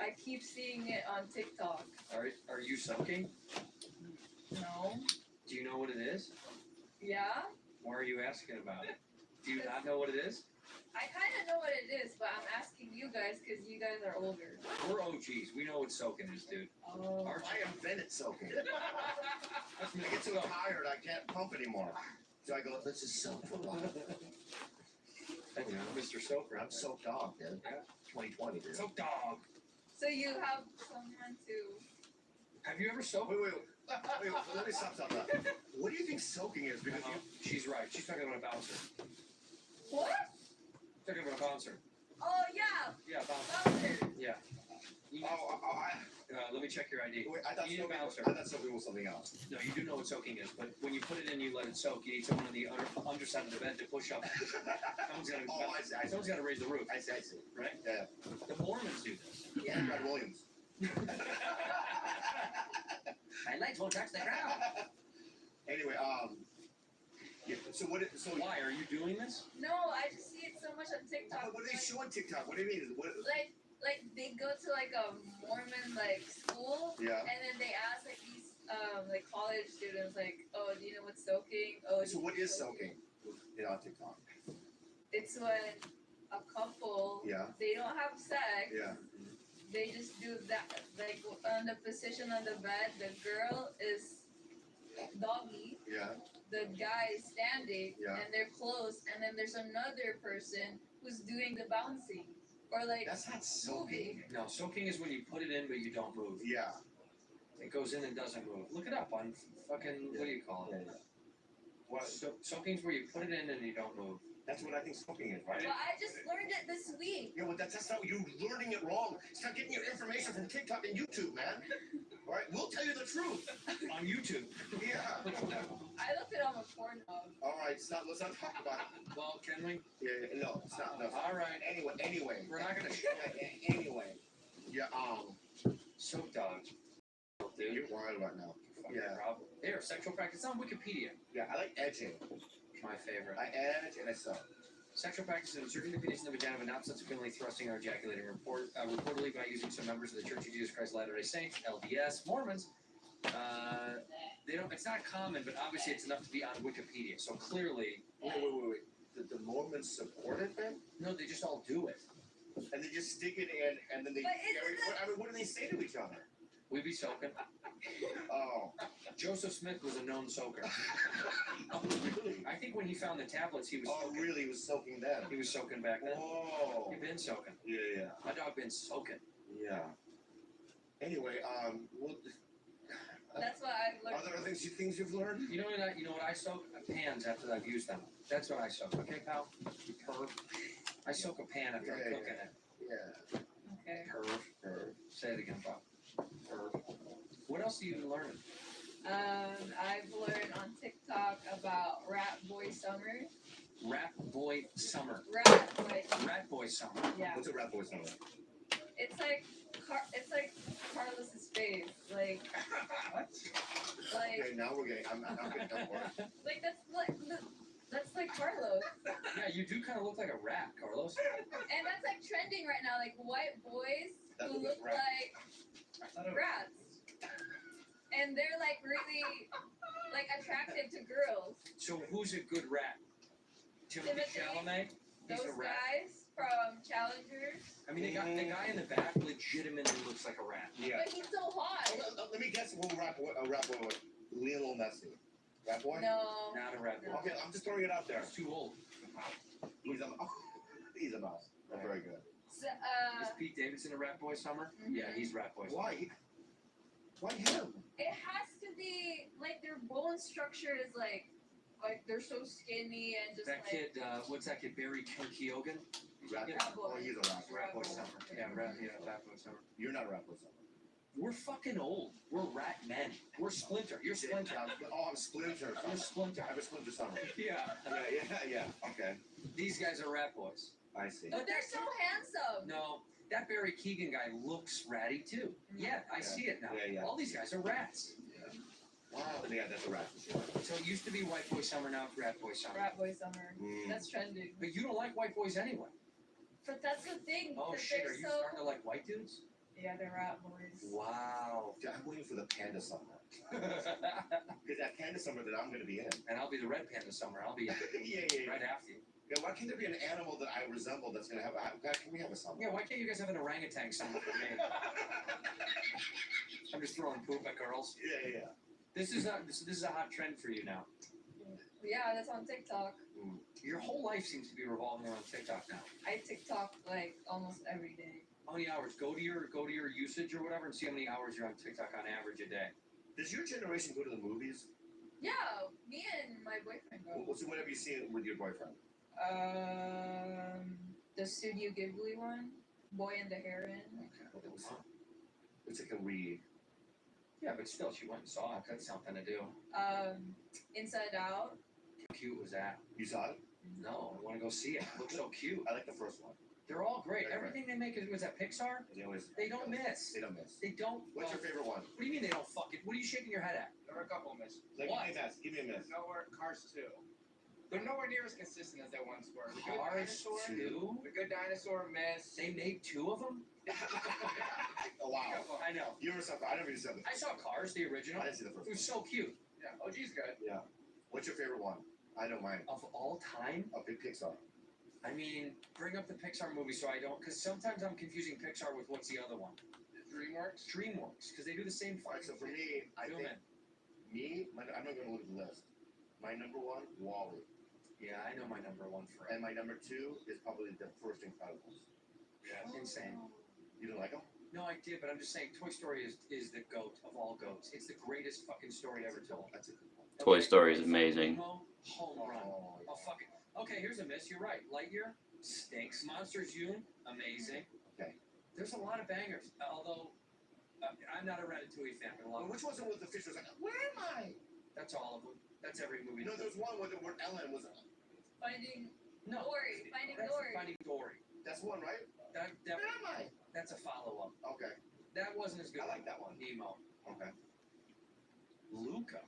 I keep seeing it on TikTok. Are you soaking? No. Do you know what it is? Yeah? Why are you asking about it? Do you not know what it is? I kind of know what it is, but I'm asking you guys because you guys are older. We're OGs. We know what soaking is, dude. Oh. I invented soaking. I get so tired I can't pump anymore. So I go, let's just soak for a while. That's Mr. Soaker. I'm soaked dog, dude. Yeah. 2020, dude. Soak dog. So you have someone to... Have you ever soaked? Wait, let me stop. What do you think soaking is? Because She's right. She's talking about a bouncer. What? Talking about a bouncer. Oh, yeah. Yeah, bouncer. Bouncer. Yeah. Let me check your ID. Wait, I thought You need a bouncer. soaking was something else. No, you do know what soaking is, but when you put it in, you let it soak. You need someone on the underside of the bed to push up. Someone's got to raise the roof. I see. Right? Yeah. The Mormons do this. Yeah. Brad Williams. My legs won't touch the ground. Anyway, yeah, so Why are you doing this? No, I just see it so much on TikTok. What do they show on TikTok? What do you mean? Like they go to like a Mormon like school, Yeah. and then they ask like these like college students like, oh, do you know what's soaking? Oh, So what is soaking? On TikTok. It's when a couple they don't have sex. Yeah. They just do that like on the position on the bed. The girl is doggy. Yeah. The guy is standing, Yeah. and they're close, and then there's another person who's doing the bouncing. Or like That's not soaking. No, soaking is when you put it in but you don't move. Yeah. It goes in and doesn't move. Look it up on fucking, what do you call it? What? Soaking's where you put it in and you don't move. That's what I think soaking is, right? Well, I just learned it this week. Yeah, well, that's not you're learning it wrong. Start getting your information from TikTok and YouTube, man. All right, we'll tell you the truth. On YouTube. Yeah. I looked it up on Pornhub. All right, let's not talk about it. Well, can we? Yeah, no, it's not. No. All right. Anyway. We're not gonna. Anyway. Yeah. Soap dogs. Dude. You're wild right now. Yeah. Problem. There, sexual practice on Wikipedia. Yeah, I like edging. My favorite. I edge and I sew. Sexual practice is inserting the penis in the vagina, but not subsequently thrusting or ejaculating. Reportedly by using some members of the Church of Jesus Christ of Latter-day Saints, LDS, Mormons. They don't. It's not common, but obviously it's enough to be on Wikipedia. So clearly. Wait. Did the Mormons support it then? No, they just all do it. And they just stick it in, and then they. What do they say to each other? We be soaking. Oh. Joseph Smith was a known soaker. Oh, really? I think when he found the tablets, he was. Oh, soaking. really? He was soaking then? He was soaking back then. Oh. You've been soaking. Yeah. My dog been soaking. Yeah. Anyway, That's what I've learned. Are there things you've learned? You know what I soak? Pans after I've used them. That's what I soak. Okay, pal? You perv. I soak a pan after I'm cooking it. Yeah. Okay. Perv. Say it again, Bob. Perv. What else are you learning? I've learned on TikTok about Rat Boy Summer. Rat Boy Summer. Rat Boy Summer. Yeah. What's a rat boy summer? It's like Carlos's face. Like. Okay, now we're getting. I'm getting done for it. Like that's like Carlos. Yeah, you do kind of look like a rat, Carlos. And that's like trending right now, like white boys who look like rats. And they're like really like attractive to girls. So who's a good rat? Timothy Chalamet? He's Those a rat. guys from Challengers. I mean, the guy in the back legitimately looks like a rat. Yeah. But he's so hot. Let me guess who a rat boy was. Lionel Messi. Rat boy? No. Not a rat boy. Okay, I'm just throwing it out there. He's too old. He's a mouse. That's very good. So, Is Pete Davidson a rat boy summer? Mhm. Yeah, he's rat boy. Why? Why him? it has to be like their bone structure is like they're so skinny and just That like. kid, what's that kid? Barry Keoghan? Rat boy. Oh, he's a rat boy. Rat boy summer. Yeah, rat boy summer. You're not a rat boy summer. We're fucking old. We're rat men. We're Splinter. You're Splinter. Oh, I'm Splinter. You're Splinter. I'm a Splinter summer. Yeah. Yeah. Okay. These guys are rat boys. I see. But they're so handsome. No, that Barry Keoghan guy looks ratty too. Yeah, I see it now. Yeah. All these guys are rats. Wow. Yeah, that's a rat for sure. So it used to be white boy summer, now it's rat boy summer. Rat boy summer. Mm. That's trending. But you don't like white boys anyway. But that's the thing. Oh that shit, they're are you so... starting to like white dudes? Yeah, the rat boys. Wow. Yeah, I'm waiting for the panda summer. Because that panda summer that I'm going to be in. And I'll be the red panda summer. I'll be yeah. right after you. Yeah, why can't there be an animal that I resemble that's going to have a... Can we have a summer? Yeah, why can't you guys have an orangutan summer for me? I'm just throwing poop at girls. Yeah. This is a hot trend for you now. Yeah, that's on TikTok. Your whole life seems to be revolving around TikTok now. I TikTok like almost every day. How many hours? Go to your usage or whatever and see how many hours you're on TikTok on average a day. Does your generation go to the movies? Yeah, me and my boyfriend go. So what have you seen with your boyfriend? The Studio Ghibli one, Boy and the Heron. Okay. It's like a read. Yeah, but still, she went and saw it. That's something to do. Inside Out. How cute was that? You saw it? No, I want to go see it. It looks so cute. I like the first one. They're all great. Everything they make was that Pixar. They don't miss. They don't miss. They don't. What's your favorite one? What do you mean they don't fucking? What are you shaking your head at? There were a couple of misses. Like, What? Give me a miss. Nowhere, Cars 2. They're nowhere near as consistent as they once were. The Good Cars Dinosaur, 2? The Good Dinosaur miss. They made 2 of them? Oh, wow. I know. You ever saw... I never even saw the I saw Cars, the original. I didn't see the first It was so cute. Yeah, OG's good. Yeah. What's your favorite one? I know mine. Of all time? A big Pixar. I mean, bring up the Pixar movie so I don't... Because sometimes I'm confusing Pixar with what's the other one? DreamWorks. DreamWorks, because they do the same Alright, so for thing. me, I Zoom think... in. I'm not going to look at the list. My number one, Wall-E. Yeah, I know my number 1 for And my number 2 is probably the first Incredibles. Yeah, insane. You don't like them? No, I did, but I'm just saying Toy Story is the goat of all goats. It's the greatest fucking story ever told. That's a good one. Toy Story is amazing. Home run. Oh, Oh, fuck it. Okay, here's a miss. You're right. Lightyear stinks. Monsters U, amazing. Okay. There's a lot of bangers. Although I'm not a Ratatouille fan, but a lot Well, of which was the one with the fish was like, where am I? that's all of them. That's every movie. No, there was one where Ellen was... Finding No. Dory. Finding That's Dory. Finding Dory. That's one, right? That, Where am I? that's a follow-up. Okay. That wasn't as good. I like that one. Nemo. Okay. Luca.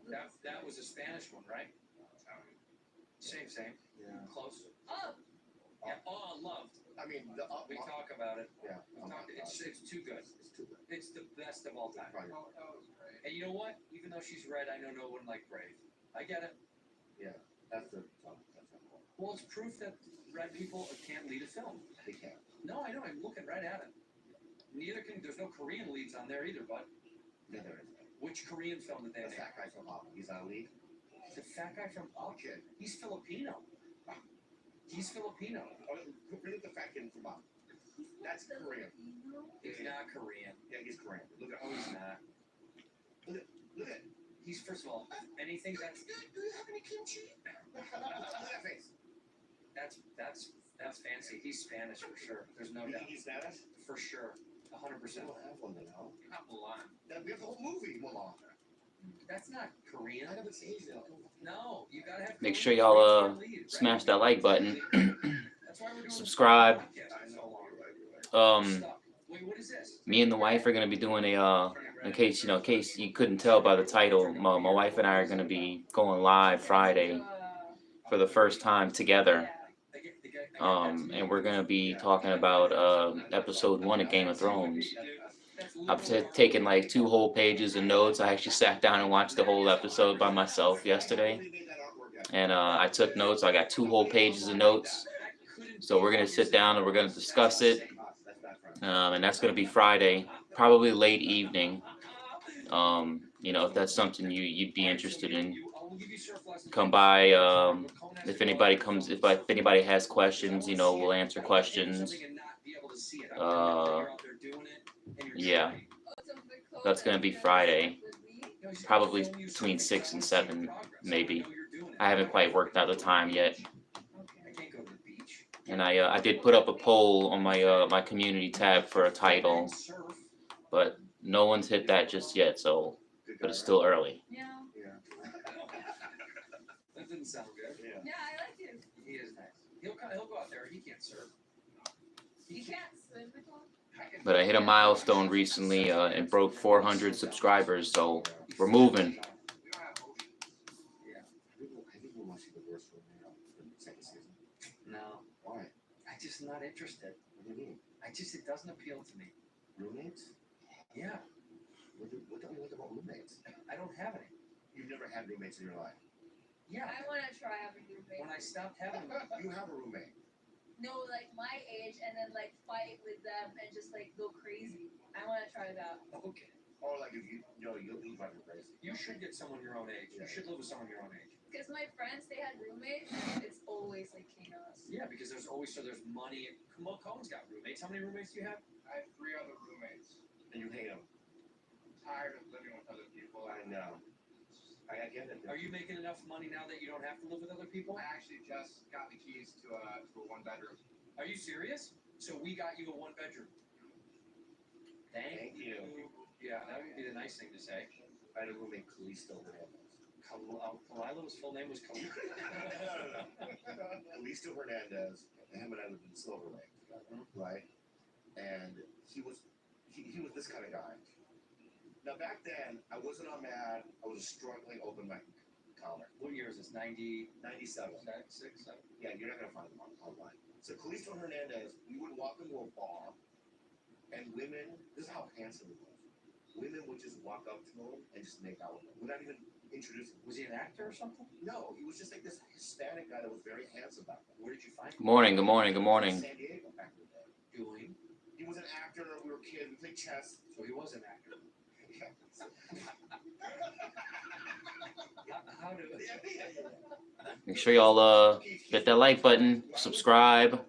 That was a Spanish one, right? Same. Yeah. Close. Oh, Yeah. Oh, loved. I mean, We talk about it. Yeah. It's too good. It's too good. It's the best of all time. Probably. Oh, that was great. And you know what? Even though she's red, I know no one like Brave. I get it. That's the song. Well, it's proof that red people can't lead a film. They can't. No, I know. I'm looking right at it. Neither can. There's no Korean leads on there either. But Yeah, there is. which Korean film did they The make? fat guy from Up. He's not a lead. The fat guy from Up. Okay. He's Filipino. He's Filipino. Oh, bring up the fat kid from Up. That's Korean. He's not Korean. Yeah, he's Korean. Look at Oh, he's not. Look at. He's first of all anything that's Do you have any kimchi? Look at that face. that's fancy. He's Spanish for sure. There's no You doubt. think he's Spanish? For sure. 100%. We don't have one now. Not Milan. We have the whole movie, Mulan. That's not Korean. I know it's Asian. No, you gotta have. Make Korean sure y'all, Korean lead, right? Smash that like button. That's why we're doing Subscribe. this podcast for so long. Wait, what is this? Me and the wife are gonna be doing a in case you couldn't tell by the title, my wife and I are gonna be going live Friday for the first time together. And we're gonna be talking about episode 1 of Game of Thrones. I've taken like 2 whole pages of notes. I actually sat down and watched the whole episode by myself yesterday, and I took notes. I got 2 whole pages of notes. So we're gonna sit down and we're gonna discuss it, and that's gonna be Friday, probably late evening. If that's something you'd be interested in, come by. If anybody has questions, we'll answer questions. Yeah, that's gonna be Friday, probably between 6 and 7, maybe. I haven't quite worked out the time yet. And I did put up a poll on my community tab for a title, but no one's hit that just yet. But it's still early. yeah. That didn't sound good. Yeah, I like him. He is nice. He'll go out there. He can't serve. You can't swim at all? But I hit a milestone recently and broke 400 subscribers, so we're moving. We don't have ocean. I think we'll watch the first one now, the second season. No, Why? I'm just not interested. What do you mean? It doesn't appeal to me. Roommates? Yeah, What don't you like about roommates? I don't have any. You've never had roommates in your life. Yeah, I want to try having a roommate. when I stopped having them, You have a roommate. No, like my age, and then like fight with them and just like go crazy. I want to try that. okay. Or like if you'll leave like you're crazy. You should get someone your own age. You should live with someone your own age. Because my friends, they had roommates, and it's always like chaos. Yeah, because there's money. Cohen's got roommates. How many roommates do you have? I have 3 other roommates. And you hate them. Tired of living with other people. I know. I get it. Are you making enough money now that you don't have to live with other people? I actually just got the keys to a 1-bedroom. Are you serious? So we got you a 1-bedroom. Thank you. Yeah, that would be the nice thing to say. I had a roommate, Kalisto Hernandez. Kalilo's full name was Kalilo. Kalisto Hernandez, him and I lived in Silver Lake, right? And he was this kind of guy. Now back then, I wasn't on Mad. I was a struggling open mic comic. What year is this? 97? 97. 6, 7? Yeah, you're not gonna find him online. So Kalisto Hernandez, we would walk into a bar, and women. This is how handsome he was. Women would just walk up to him and just make out with him. We're not even introducing him. Was he an actor or something? No, he was just like this Hispanic guy that was very handsome back then. Where did you find him? Good morning, good morning, good morning. San Diego back in the day. Doing. He was an actor. We were kids. We played chess. So he was an actor. Yeah. How do? Make sure y'all hit that like button, subscribe,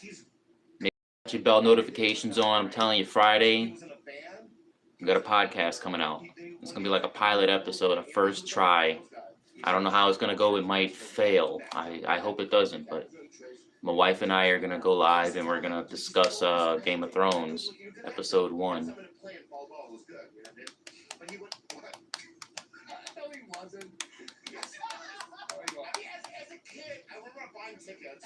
He's put your bell notifications on. I'm telling you, he Friday was in a band. we got a podcast coming out. It's gonna be like a pilot episode, a first try. I don't know how it's gonna go. It might fail. I hope it doesn't. But my wife and I are gonna go live and we're gonna discuss Game of Thrones, episode 1. No, he wasn't. As a kid, I remember buying tickets,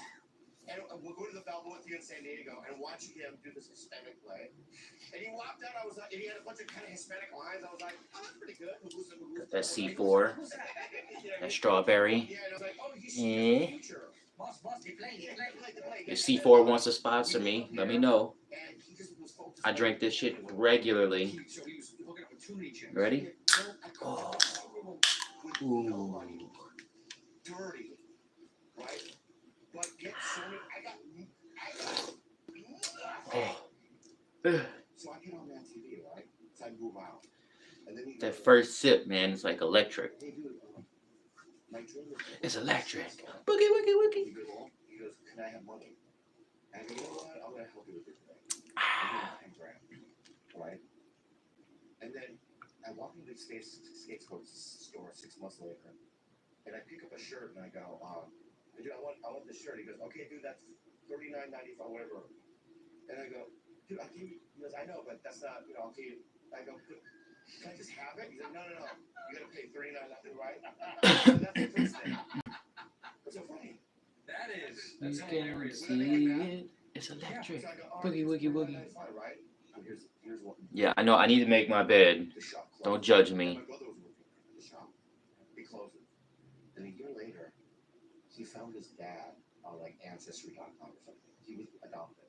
and we'll go to the Balboa Theater in San Diego and watching him do this Hispanic play. And he walked out, and he had a bunch of kind of Hispanic lines. I was like, oh, that's pretty good. That C4, that strawberry. Yeah, and I was like, oh, he's Eh? the future. Boss, he playing. If C4 wants to sponsor me, let me know. And he just was focused. I drink this shit regularly. So he was hooking up with too many chicks. Ready? Oh. Ooh. Dirty, right? But get so many. Oh. So I get on that TV, right? So I move out. And then he That goes, first sip, man, it's like electric. hey, dude, my dream is- It's electric. Boogie, woogie, woogie. He goes, can I have money? And I go, you know what? I'm going to help you with it today. Ah. I give him $10,000, right? And then I walk into the skates store 6 months later, and I pick up a shirt and I go, dude, I want this shirt. He goes, okay, dude, that's $39.95, whatever. And I go, dude, I gave you. He goes, I know, but that's not, I'll give you. I go, can I just have it? He's like, no. You gotta pay $39, right? So that's the first thing. What's so funny? That's You hilarious. can see it. It's electric. So I go, Boogie, woogie, woogie. $39.95, right? So here's what. Yeah, I know. I need to make my bed. The shop closed. Don't judge me. My brother was working at the shop. He closes. And a year later, he found his dad on like Ancestry.com or something. He was adopted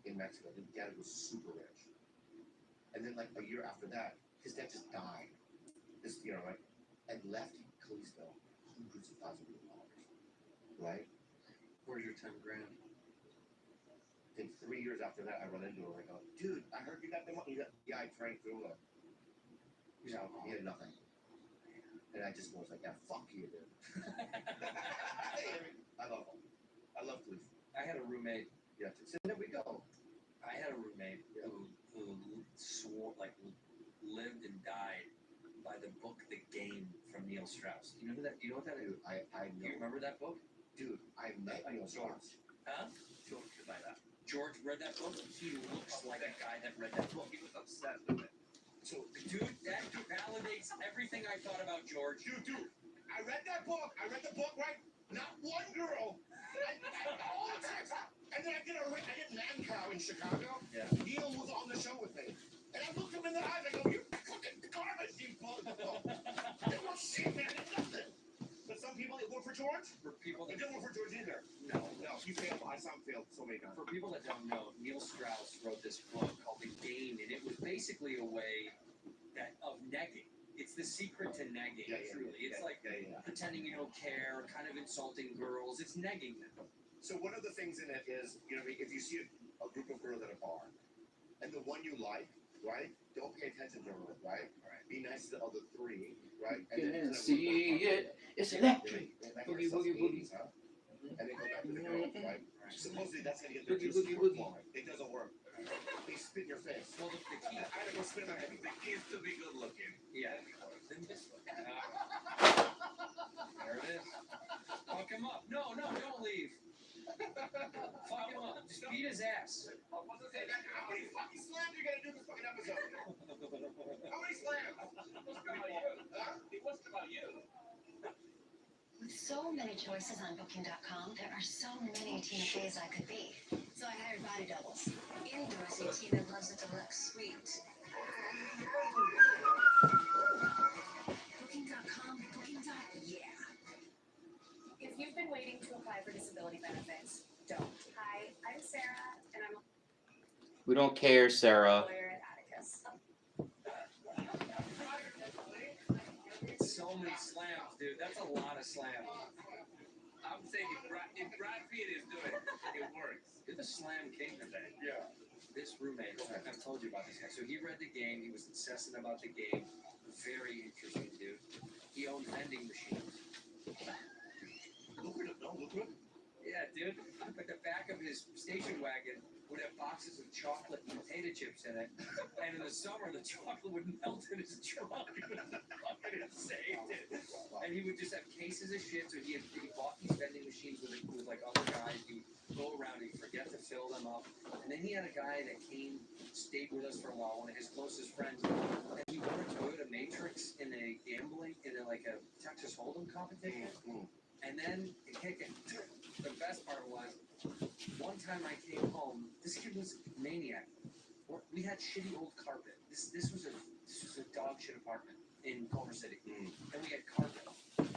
in Mexico. The dad was super rich. And then like a year after that, his dad just died. Right? And left Kalisto hundreds of thousands of dollars. Right? Where's your $10,000? Then 3 years after that, I run into him. I go, dude, I heard you got the money. Yeah, I drank through it. He had nothing. And I just was like, yeah, fuck you, dude. I love him. I love Kalisto. I had a roommate. Yeah, so there we go. I had a roommate who swore, lived and died by the book The Game from Neil Strauss. You know that? You know what that is? Dude, I Do you know. remember that book? Dude, I met Neil Strauss. Huh? George could buy that. George read that book. He looks like a guy that read that book. He was obsessed with it. So, Dude, that validates everything I thought about George. dude, I read that book. I read the book, right? Not one girl. All the chicks. And then I did Mancow in Chicago. Yeah. Neil was on the show with me. And I looked him in the eyes. I go, you're fucking garbage, you both. There's no shit, man. There's nothing. But some people, they vote for George. For people They that didn't vote for George either. no, No, he failed. I saw him fail so many times. for people that don't know, Neil Strauss wrote this book called The Game basically a way of negging. It's the secret to negging, truly. It's like pretending you don't care, kind of insulting girls. It's negging them. So one of the things in it is, if you see a group of girls at a bar, and the one you like, right? Don't pay attention to her, right? Be nice to the other three, right? And then see it. It's electric. Boogie, boogie, boogie. And then go back to the girls, right? Supposedly that's gonna get the juice flowing. It doesn't work. They spit in your face. Well, the key. I had to go spit in my head. The kids to be good looking. Yeah. Then this one. There it is. Fuck him up. No, don't leave. Fuck him up. Just beat his ass. How many fucking slams you gonna do this fucking episode? How many slams? It wasn't about you. With so many choices on Booking.com, there are so many Tina Feys I could be. So I hired body doubles. Indoorsy Tina loves it to look sweet. Booking.com, Booking.yeah. If you've been waiting to apply for disability benefits, don't. Hi, I'm Sarah, and I'm We don't care, a Sarah. lawyer at Atticus. So many slams, dude. That's a lot of slams. I'm saying if Brad Pitt is doing it, it works. You're the slam king today. Yeah. This roommate, I've told you about this guy. So he read the game. He was incessant about the game. Very interesting, dude. He owned vending machines. Look at it. Yeah, dude. But the back of his station wagon would have boxes of chocolate and potato chips in it. And in the summer, the chocolate would melt in his trunk. It was fucking insane, dude. And he would just have cases of shit. So he bought these vending machines with like other guys. He would go around and he'd forget to fill them up. And then he had a guy that stayed with us for a while, one of his closest friends. And he won a Toyota Matrix in a Texas Hold'em competition. And then the best part was, one time I came home, this kid was a maniac. We had shitty old carpet. This was a dog shit apartment in Culver City. And we had carpet.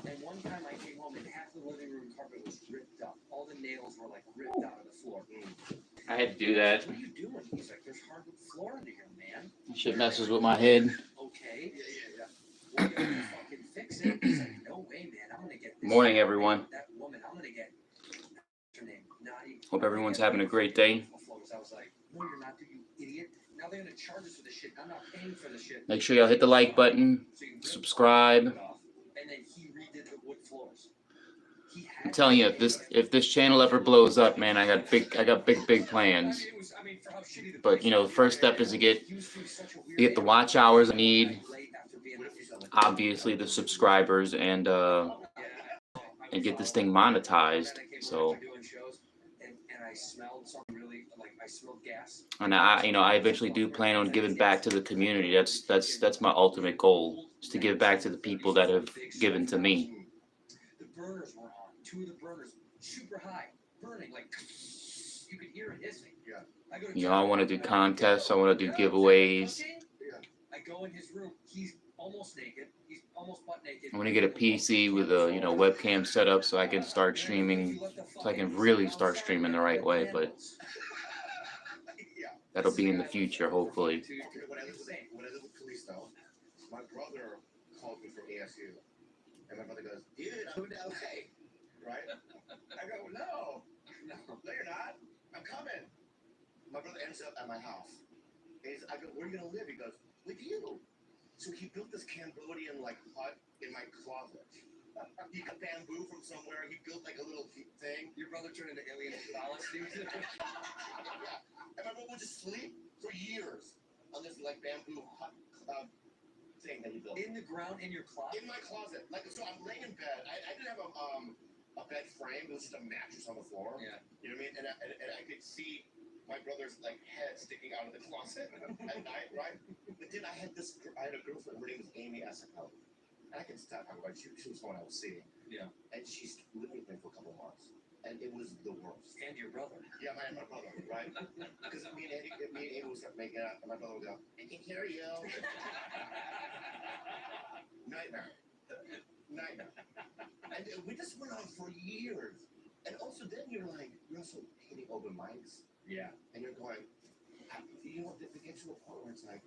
And one time I came home and half the living room carpet was ripped up. All the nails were like ripped out of the floor. I had to do that. What are you doing? He's like, there's hardwood floor under here, man. Shit messes with my head. Okay. Yeah. Well, you gotta fucking fix it. He's like, no way, man. I'm gonna get this. Morning, everyone. That woman, I'm gonna get her name. Hope everyone's having a great day. I was like, no, you're not, you idiot. Now they're gonna charge us for this shit. I'm not paying for this shit. Make sure y'all hit the like button, subscribe. And then he redid the wood floors. I'm telling you, if this channel ever blows up, man, I got big plans. But the first step is to get the watch hours I need. Obviously, the subscribers and get this thing monetized. So. And I eventually do plan on giving back to the community. That's my ultimate goal, is to give back to the people that have given to me. The burners were on. Two of the burners super high, burning like you could hear it hissing. Yeah. I want to do contests. I want to do giveaways. I go in his room. He's almost naked. He's almost butt naked. I want to get a PC with a webcam set up so I can start streaming. So I can really start streaming the right way. But that'll be in the future, hopefully. When I lived with Kalisto, my brother called me from ASU. And my brother goes, dude, I'm moving to LA. Right? I go, no, you're not. I'm coming. My brother ends up at my house. I go, where are you going to live? He goes, with you. So he built this Cambodian hut in my closet. He got bamboo from somewhere. He built a little thing. Your brother turned into Alien Palace, dude. And my brother would just sleep for years on this bamboo hut thing that he built. In the ground, in your closet? In my closet. So I'm laying in bed. I didn't have a bed frame. It was just a mattress on the floor. Yeah. You know what I mean? And I could see my brother's head sticking out of the closet at night, right? But then I had a girlfriend. Her name was Amy Esacco. And I can stop talking about she was someone I was seeing. Yeah. And she's lived with me for a couple of months. And it was the worst. And your brother. Yeah, my brother, right? Because me and Amy would start making out, and my brother would go, I can hear you. Nightmare. And we just went on for years. And also then you're also hitting open mics. Yeah. And you're going, they get to a point where it's like,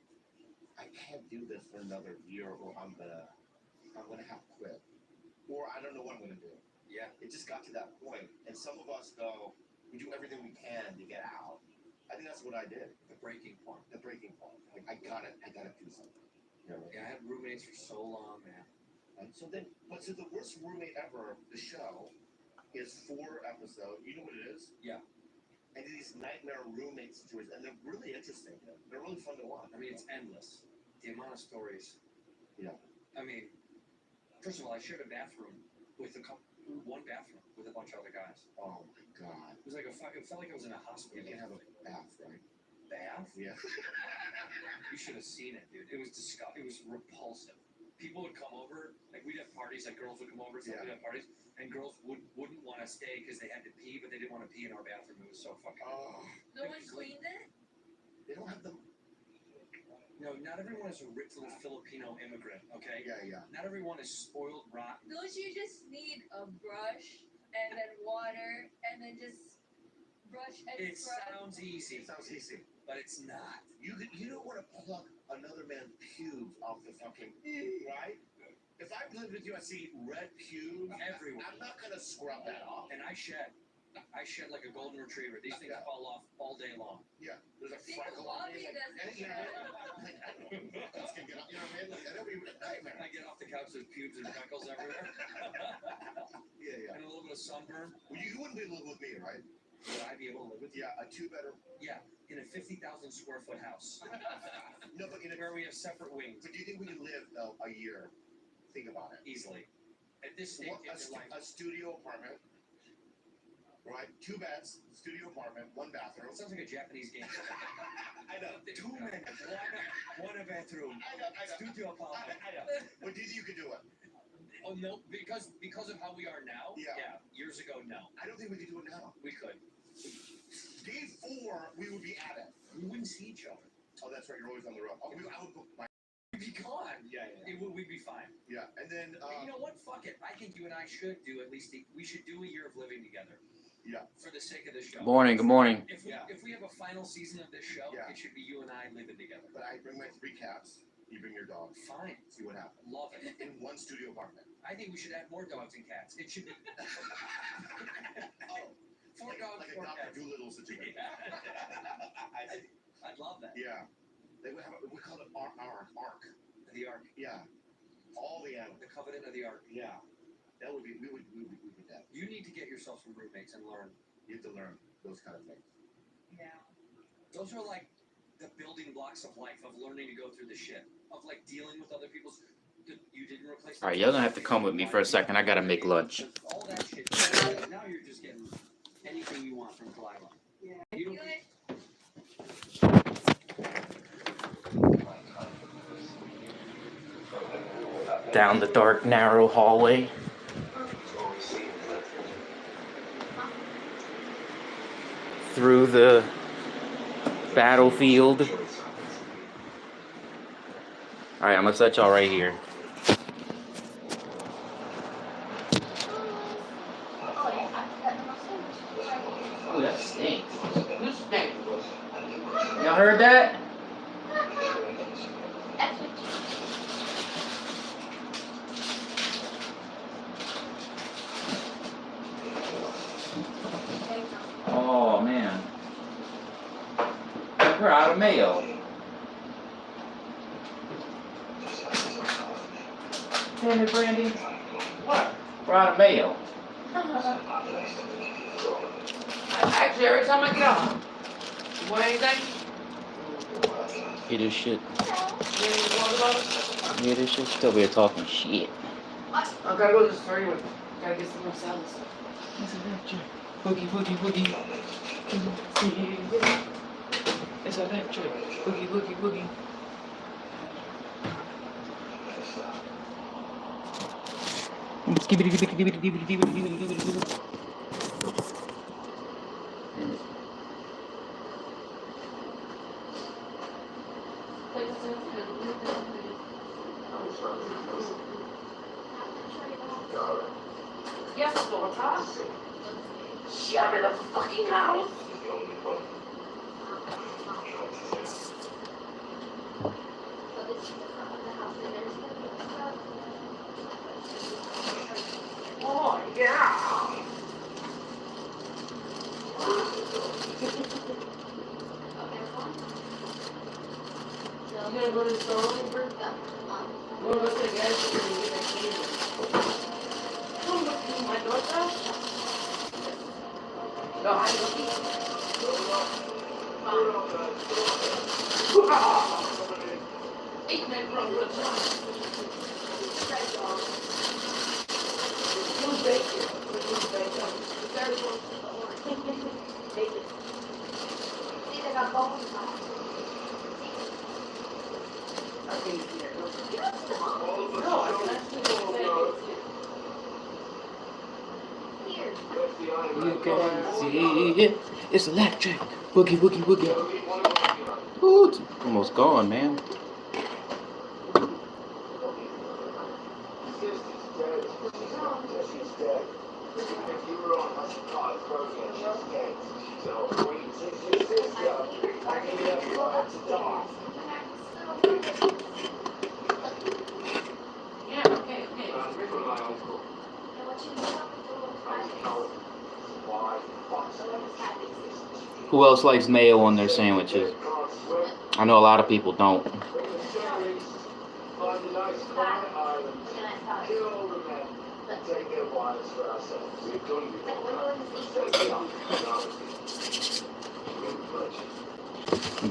I can't do this for another year, or I'm gonna have to quit, or I don't know what I'm gonna do. Yeah. It just got to that point, and some of us go, we do everything we can to get out. I think that's what I did. The breaking point. The breaking point. Like I gotta do something. You know, right? Yeah, I had roommates for so long, man. And so then, so the worst roommate ever, the show, is 4 episodes. You know what it is? Yeah. And these nightmare roommate situations, and they're really interesting. They're really fun to watch. I mean, it's endless. The amount of stories. Yeah. I mean, first of all, I shared a bathroom with one bathroom with a bunch of other guys. Oh my god. It was like it felt like I was in a hospital. You can't have a bath, right? Bath? Yeah. You should have seen it, dude. It was It was repulsive. People would come over, like we'd have parties, like girls would come over, so we'd have parties, and girls wouldn't want to stay because they had to pee, but they didn't want to pee in our bathroom. It was so fucking. Oh. No one cleaned it? They don't have them. No, not everyone is a rich little Filipino immigrant, okay? Yeah. Not everyone is spoiled rotten. Don't you just need a brush and then water and then just brush and It scrub? sounds easy, It sounds easy. but it's not. You don't want to pluck another man's pubes off the fucking right? If I lived with you, I see red pubes Everywhere. I'm not gonna scrub that off. And I shed like a golden retriever. These things fall off all day long. Yeah, there's a See, freckle on Bobby me. doesn't You know, like, I don't know what else can get up. You know what I mean? Like, that'd be a nightmare. I get off the couch, there's pubes and freckles everywhere. Yeah. And a little bit of sunburn. Well, you wouldn't be able to live with me, right? Would I be able to live with you? Yeah, a 2-bedroom. Yeah, in a 50,000 square foot house. No, but Where we have separate wings. But do you think we could live though a year? Think about it. Easily. At this stage in your life. A studio apartment, right? 2 beds, studio apartment, 1 bathroom. It sounds like a Japanese game. I know. 2 men, one a bathroom. I know. Studio apartment. I know. But do you think you could do it? Oh no, because of how we are now. Yeah. Years ago, no. I don't think we could do it now. We could. Day 4, we would be at it. We wouldn't see each other. Oh, that's right. You're always on the road. Oh, I would book my. We'd be gone. Yeah. We'd be fine. Yeah, and then. But you know what? Fuck it. I think you and I should do at least. We should do a year of living together. Yeah. For the sake of the show. Good morning. If we have a final season of this show, it should be you and I living together. But I bring my 3 cats. You bring your dog. Fine. See what happens. Love it. In 1 studio apartment. I think we should add more dogs and cats. It should be. 4 dogs, like 4 a Dr. cats. Doolittle situation. I'd love that. Yeah. They would have we call it ark. The Ark. Yeah. All the animals. The Covenant of the Ark. Yeah. That would be we would that. You need to get yourself some roommates and learn. You have to learn those kind of things. Yeah. Those are like the building blocks of life, of learning to go through the shit, of like dealing with other people's. You didn't replace. All right, y'all gonna have to come with me for a second. I gotta make lunch. All that shit. Now you're just getting anything you want from Delilah. Yeah. You don't. Down the dark, narrow hallway. Through the battlefield. Alright, I'm gonna set y'all right here. Oh, that stinks. Who stinks? Y'all heard that? Oh man. We're out of mail. Damn it, Brandy. What? We're out of mail. Actually, every time I get on. You want anything? Hear this shit. Hear this shit? Still be talking shit. I gotta go to the store anyway. Gotta get some more salads. Boogie, boogie, boogie. It's a lecture. Boogie, boogie, boogie. Skibbity, dibbity, dibbity, dibbity, dibbity, dibbity, dibbity, dibbity. Yes, daughter. Shut in the fucking house. Oh, yeah. You gonna go to the store over? We'll go to the gas station and get that candy. Come look at my daughter. Go, hi, Lucky. Eat that from the top. Who's bacon? Who's bacon? The third one. Bacon. See, they got bones on it. I can't see that. No, I can actually go You can see it. It's electric. Boogie, boogie, boogie. Ooh, it's almost gone, man. Who else likes mayo on their sandwiches? I know a lot of people don't.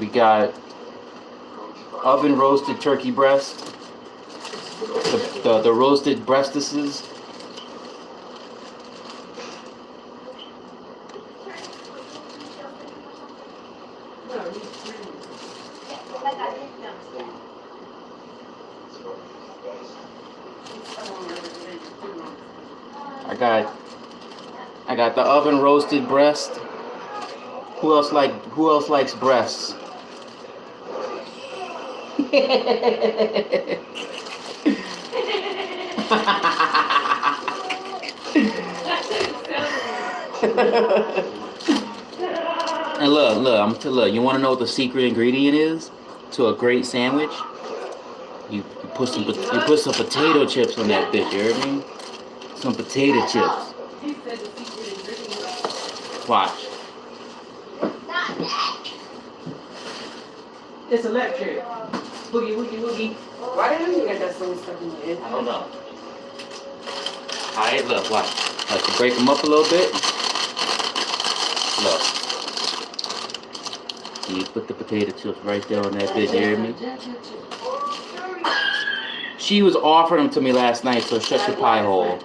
We got oven roasted turkey breast, the roasted breastises. I got the oven roasted breast. Who else likes breasts? And look, you want to know what the secret ingredient is to a great sandwich? You put some potato chips on that bitch, you heard me? Some potato chips. Watch. It's electric. Boogie, woogie, woogie. Why didn't you get that so stuff in your head? I don't know. Alright, look, watch. Like to break them up a little bit. Look. You put the potato chips right there on that bitch, you hear me? She was offering them to me last night, so shut your pie hole.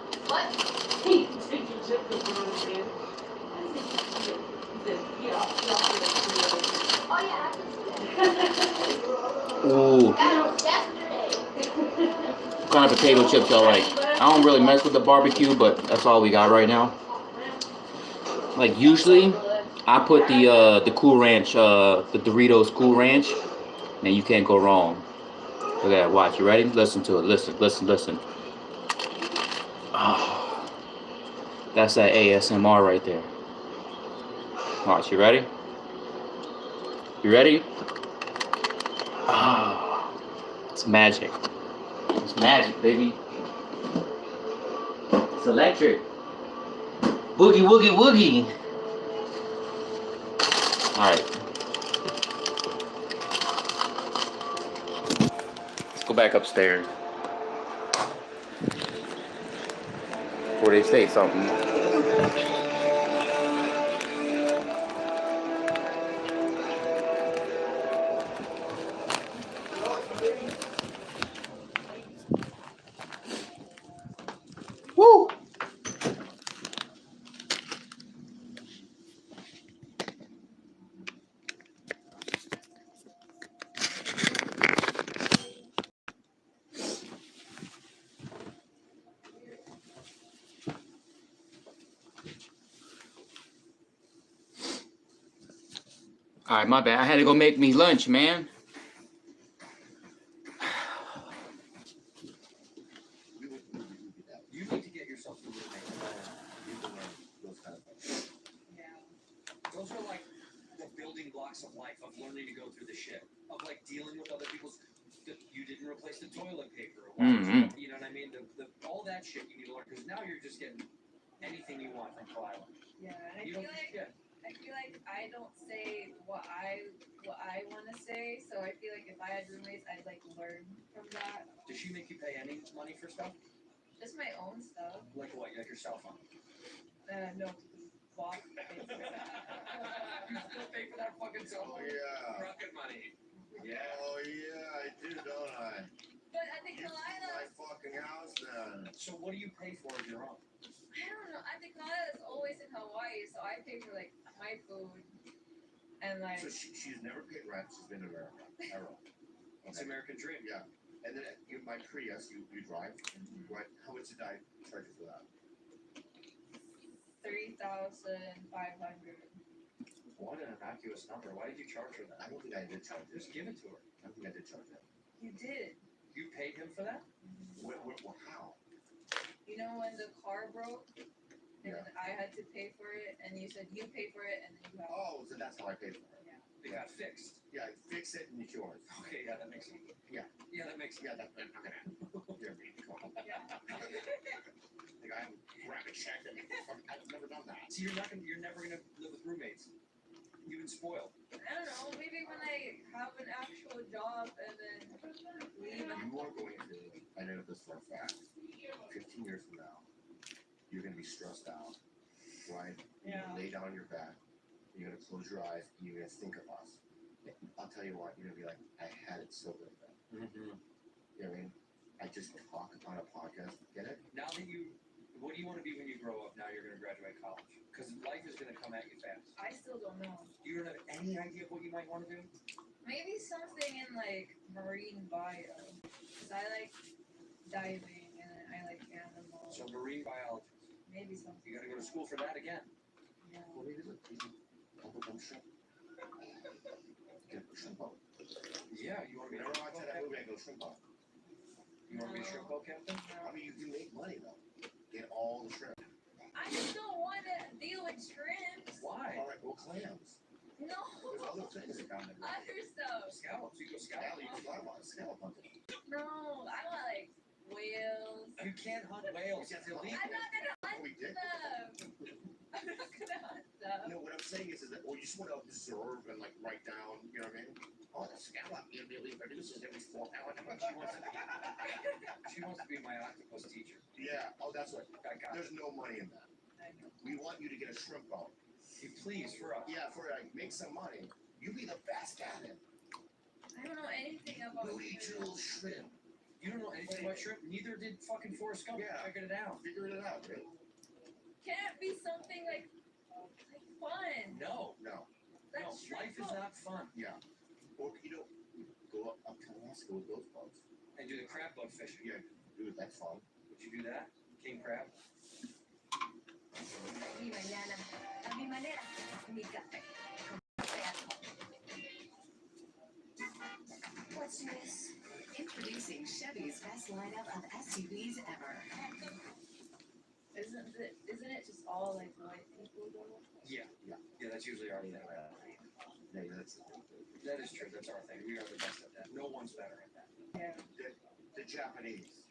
Ooh. What kind of potato chips y'all like? I don't really mess with the barbecue, but that's all we got right now. Like usually, I put the Cool Ranch, the Doritos Cool Ranch, and you can't go wrong. Look at that, watch, you ready? Listen to it, listen. Oh, that's that ASMR right there. Watch, you ready? You ready? Oh, it's magic. It's magic, baby. It's electric. Boogie, woogie, woogie. Alright. Let's go back upstairs. Before they say something. Woo! Alright, my bad. I had to go make me lunch, man. You need to get yourself a roommate. Those kind of things. Yeah. Those are like the building blocks of life, of learning to go through the shit, of like dealing with other people's that you didn't that shit you need to learn because now you're just getting anything you want from Kalila. Yeah, and You don't. Yeah. I feel like I don't say what I want to say, so I feel like if I had roommates, I'd like learn from that. Does she make you pay any money for stuff? Just my own stuff. Like what? Like your cell phone? No, Bob pays for that. You still pay for that fucking cell Oh phone? yeah. Rocket money. Yeah. Oh yeah, I do, don't I? But I think My Kalila, fucking house then. So what do you pay for of your own? I don't know. I think Kalila is always in Hawaii, so I pay for like my food and like. So she's never paid rent. She's been in America. Ever. It's American dream. Yeah. And then my Prius, you drive. Mhm. What? How much did I charge you for that? 3,500. What an innocuous number. Why did you charge her that? I don't think I did charge her. Just give it to her. I don't think I did charge her. You did. You paid him for that? How? You know when the car broke and Yeah. I had to pay for it, and you said you pay for it, and then you have. Oh, so that's how I paid for it. It got fixed. Yeah, fix it and it's yours. Okay, yeah, that makes sense. Yeah. Yeah, that makes sense. Yeah, that's I'm gonna. Here, me, come on. Yeah. Like I'm grabbing check and I've never done that. See, you're never gonna live with roommates. You've been spoiled. I don't know. Maybe when I have an actual job and then leave. You are going to. I know this for a fact. 15 years from now, you're gonna be stressed out, right? Yeah. Lay down on your back. You're gonna close your eyes and you're gonna think of us. I'll tell you what, you're gonna be like, I had it so good then. Mm-hmm. You know what I mean? I just talk on a podcast. Get it? Now that what do you want to be when you grow up? Now you're gonna graduate college because life is gonna come at you fast. I still don't know. You don't have any idea what you might want to do. Maybe something in like marine bio, because I like diving and I like animals. So marine biologist. Maybe something. You gotta go to school for that again. Yeah. What is it? I'll put them shrimp. Get a shrimp boat. Yeah, you want to be a Whenever I shrimp watch boat that captain? movie, I go shrimp boat. You want to be a shrimp boat captain? I mean, you can make money though. Get all the shrimp. I just don't want to deal with shrimps. Why? All right, well, clams. No. There's other things that come in. Other stuff. Scallops. You go Scallop, you scallops. can fly on scallop hunting. No, I want like whales. You can't hunt whales. It's illegal. I'm not gonna hunt We did. them. I'm not gonna hunt them. No, what I'm saying is that, well, you just want to observe and like write down, you know what I mean? Oh, the scallop immediately produces every 4 hours. She wants to be my octopus teacher. Yeah, oh, that's right. I got it. There's no money in that. I know. We want you to get a shrimp boat. You please for us. Yeah, for like, make some money. You be the best at it. I don't know anything about Go eat your little shrimp. You don't know anything about shrimp. Neither did fucking Forrest Gump. Yeah. Figured it out. Figure it out, right? Can it be something like fun? No. No. That's No. Life is not fun. Yeah. Or, you know, go up to Alaska with those boats. And do the crab bug fishing. Yeah, dude, that's fun. Would you do that? King crab? Mi mañana, a mi manera, mi café. Café at home. What's this? Introducing Chevy's best lineup of SUVs ever. Isn't it just all like white people though? Yeah. That's usually our thing. Yeah, that's the thing. That is true. That's our thing. We are the best at that. No one's better at that. Yeah. The Japanese.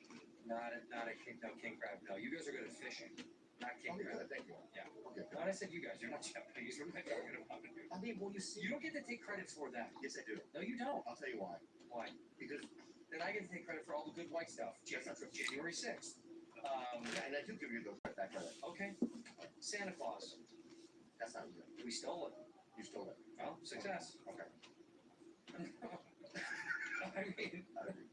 Not a king crab. No, you guys are good at fishing. Not king Okay, crab. good, thank you. Yeah. Okay. When I said you guys, you're not Japanese. What am I talking about? I mean, well, you see. You don't get to take credit for that. Yes, I do. No, you don't. I'll tell you why. Why? Because, Then I get to take credit for all the good white stuff. January 6th. yeah, and I do give you that credit. Okay. Santa Claus. That's not you. We stole it. You stole it. Well, success. Okay. I mean,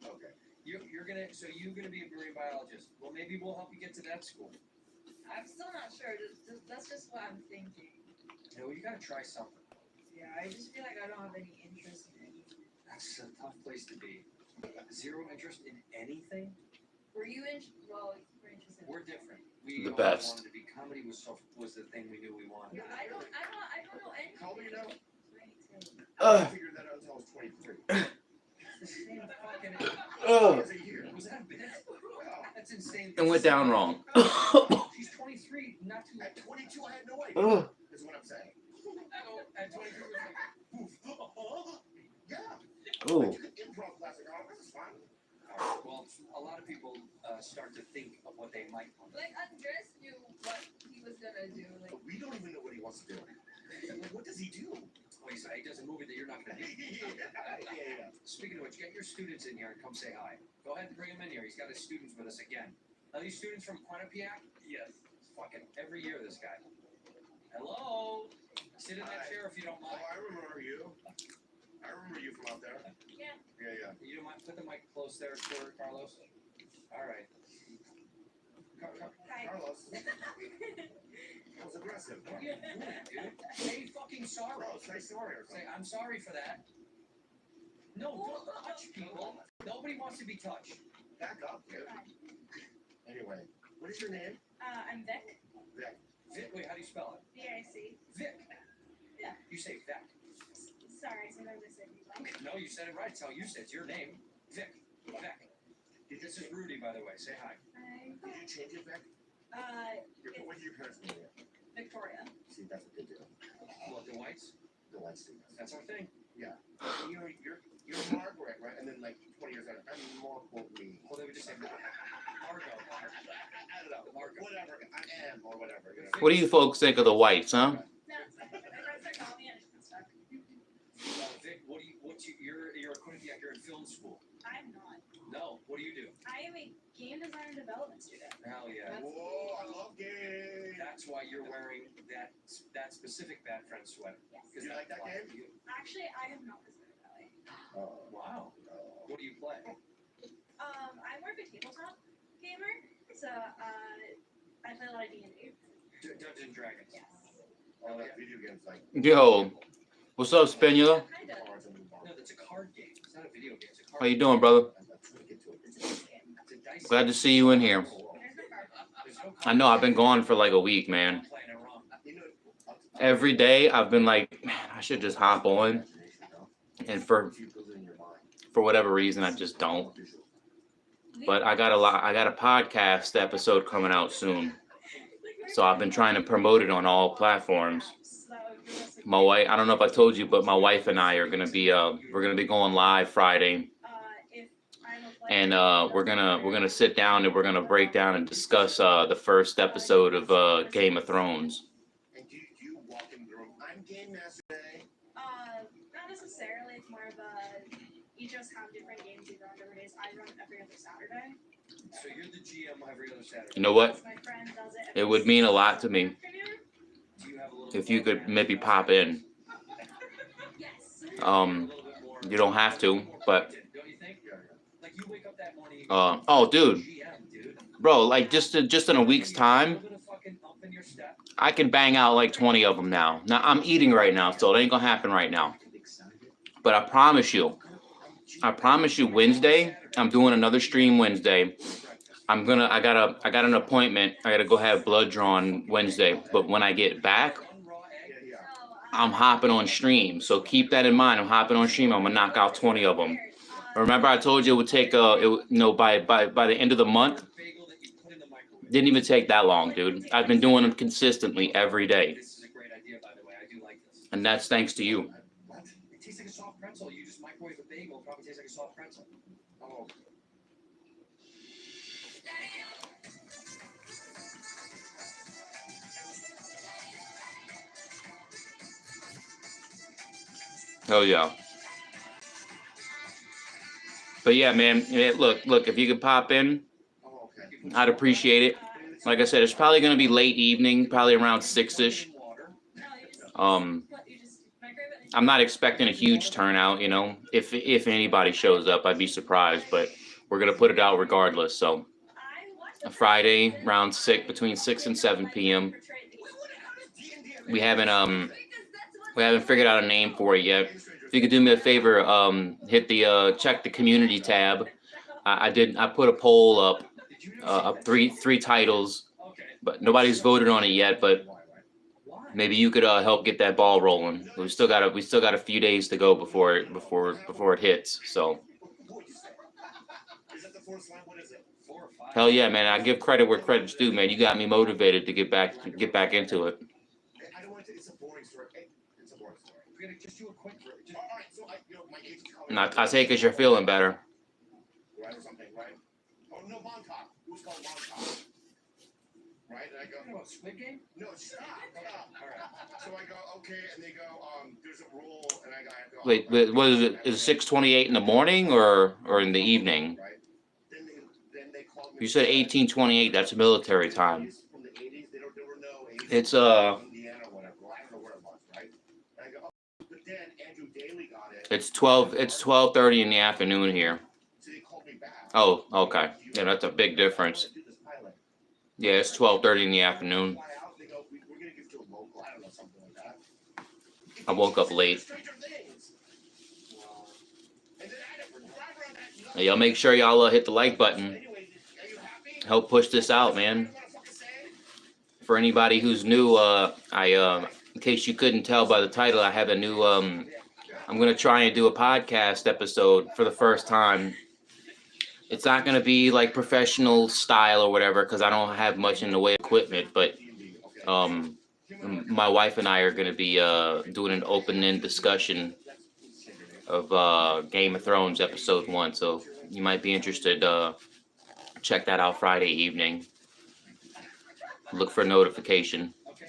Okay. you're gonna be a marine biologist. Well, maybe we'll help you get to that school. I'm still not sure. That's just what I'm thinking. You know, you gotta try something. Yeah, I just feel like I don't have any interest in anything. That's a tough place to be. Zero interest in anything. Were you well, you're interested. We're different. We The always best. wanted to be. Comedy was the thing we knew we wanted. I don't know anything. How old are you now? 22. I figured that out until I was 23. The same fucking. Years a year. Was that a bit? Wow. That's insane. It went down wrong. She's 23, not too. At 22, I had no idea. Is what I'm saying. So at 23, it was like, poof. Yeah. Ooh. Like, you could improv class like, oh, this is fun. Well, a lot of people start to think of what they might want. Like Andres knew what he was gonna do. Like But we don't even know what he wants to do. Like, what does he do? Well, he does a movie that you're not going to do. Yeah. Speaking of which, get your students in here and come say hi. Go ahead and bring them in here. He's got his students with us again. Are these students from Quinnipiac? Yes. Fucking every year, this guy. Hello? Sit in that Hi. chair if you don't Oh, mind. I remember you. I remember you from out there. yeah. Yeah. You don't mind? Put the mic close there for Carlos. All right. Hi. Carlos. That was aggressive. What are you doing, dude? Say fucking sorry. Bro, say sorry or Say, something. I'm sorry for that. No, don't touch people. Nobody wants to be touched. Back up, dude. Anyway, what is your name? I'm Vic. Vic, wait, how do you spell it? VIC. Vic. Yeah. You say Vic. Sorry, sometimes I said you wrong. No, you said it right. It's how you said it. It's your name. Vic. Vic. This is Rudy, by the way. Say hi. Hi. Did you change it back? What did your parents name it? Victoria. See, that's what they do. What, the whites? The whites do that. That's our thing. You're Margaret, right? And then like 20 years later, I'm Margot me. Well, they would just say Margo. I don't know. Margo. Whatever. I am or whatever. You know? What do you folks think of the whites, huh? No, my friends are calling me and it's stuck. Vic, you're a Quinnipiac, you're in film school. I'm not. No, what do you do? I am a game design and development student. Hell yeah. Whoa, I love games. That's why you're wearing that specific Bad Friend sweater. Yes. Do you like that game? Actually, I have not visited that way. Oh, Wow. What do you play? I'm more of a tabletop gamer, so I play a lot of D&D. Dungeons and Dragons. Yes. all that video games like Yo, what's up, Spinula? Kind of. cards and No, that's a card game. It's not a video game. It's a card How you doing, brother? I'm trying to get to it. It's a dice game. It's a dice Glad to see you in here. There's no card. There's no I know I've been gone for like a week, man. Playing it wrong. You know, Every day I've been like, man, I should just hop on, and for whatever reason I just don't. But I got a podcast episode coming out soon, so I've been trying to promote it on all platforms. My wife, I don't know if I told you, but my wife and I are gonna be we're gonna be going live Friday, and we're gonna sit down and we're gonna break down and discuss the first episode of Game of Thrones. And do you walk in the room? I'm game master today. Not necessarily. It's more of a each of us have different games we run every day. I run every other Saturday. So you're the GM every other Saturday. You know what? My friend does it. It would mean a lot to me Afternoon. Do you have a little if you could maybe pop in. Yes. You don't have to, but Don't you think? Yeah. Like you wake up that morning. oh, dude, GM, dude. bro, like just in a week's time, A little bit of fucking up in your step. I can bang out like 20 of them now. Now I'm eating right now, so it ain't gonna happen right now. But I promise you, Wednesday, I'm doing another stream Wednesday. I got an appointment. I gotta go have blood drawn Wednesday. But when I get back, I'm hopping on stream. So keep that in mind. I'm hopping on stream. I'm gonna knock out 20 of them. Remember, I told you it would take by the end of the month. Didn't even take that long, dude. I've been doing them consistently every day, This is a great idea, by the way. I do like this. and that's thanks to you. What? It tastes like a soft pretzel. You just microwave a bagel. It probably tastes like a soft pretzel. Oh, Hell yeah. But yeah, man. Look. If you could pop in, oh, okay. I'd appreciate it. Like I said, it's probably gonna be late evening, probably around 6ish. I'm not expecting a huge turnout, you know. If anybody shows up, I'd be surprised. But we're gonna put it out regardless. So Friday around between 6 and 7 p.m. We haven't figured out a name for it yet. If you could do me a favor, hit the check the community tab. I put a poll up, three titles, but nobody's voted on it yet. But maybe you could help get that ball rolling. We still got a few days to go before it hits. So Is that the fourth line? What is it? 4 or 5. hell yeah, man! I give credit where credit's due, man. You got me motivated to get back into it. I don't want to. It's a boring story. It's a boring story. We're gonna just do a quick. All right, so my age is coming. And I take it you're feeling better. Right or something. right? And I go, What, Squid Game? no, stop. All right. So I go, okay, and they go, there's a rule, and I go. Wait, what is it? Is it 6:28 in the morning or in the evening? Right. Then they called me. You said 18:28. That's military time. From the 80s, there were no 80s. It's Indiana, whatever. I don't know where it was, right? And I go, but then Andrew Daly got it. It's 12:30 in the afternoon here. So they called me back. Oh, okay. Yeah, that's a big difference. Yeah, it's 12:30 in the afternoon. They go, we're gonna give it to a local. I don't know, something like that. I woke up late. Hey, y'all make sure y'all hit the like button. Help push this out, man. For anybody who's new, in case you couldn't tell by the title, I have a new, I'm gonna try and do a podcast episode for the first time. It's not gonna be like professional style or whatever, because I don't have much in the way of equipment, but my wife and I are gonna be doing an open-end discussion of Game of Thrones episode 1, so you might be interested. Check that out Friday evening. Look for a notification. Okay.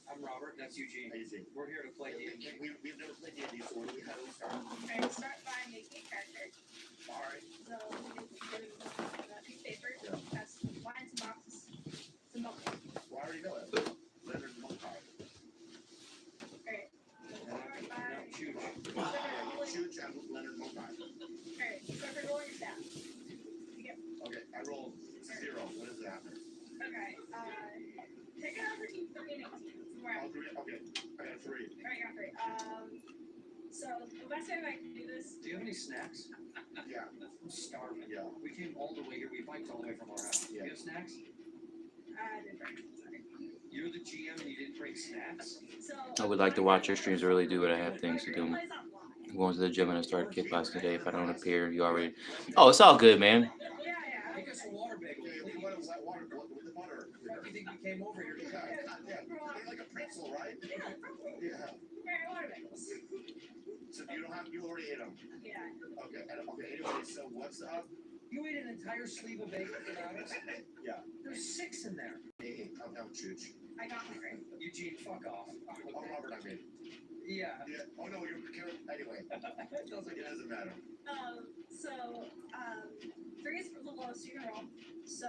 I'm Robert. That's Eugene. We're here to play D&D. We've never played D&D, so what do we have to start? Alright, start by making a character. Alright. So, get a piece of paper. That's lines and boxes. Some bubbles. Well, I already know it. Leonard Monkar. Alright. Start by... No, shoot. Huge and Leonard Monkar. Alright, start by rolling your stat. Okay, I rolled 0. What is it after? Okay, take it out for 3 and 18. Somewhere Oh, else. 3. Okay, I got 3. Alright, got 3. So, the best way I can do this... Do you have any snacks? Yeah. I'm starving. Yeah. We came all the way here. We biked all the way from our house. Yeah. Do you have snacks? I didn't bring it, sorry. You're the GM and you didn't bring snacks? So, I would like to watch your streams early, do what I have things to do. Plays online. I'm going to the gym and I start kickbox today. If I don't appear, you already. Oh, it's all good, man. Yeah. Make us a water bagel. Okay, we want to water with the butter. What do you think we came over here to do? Yeah. They're like a pretzel, right? Yeah. Alright, water bagels. So you already ate them. Yeah. Okay, anyway, so what's up? You ate an entire sleeve of bagel without us? Yeah. There's 6 in there. Hey, calm down, Chooch. I got hungry. Eugene, fuck off. Oh, Robert, I mean. Yeah. Yeah. Oh, no, you're carrying. Anyway. It doesn't matter. So, 3 is for the lowest you can roll. So,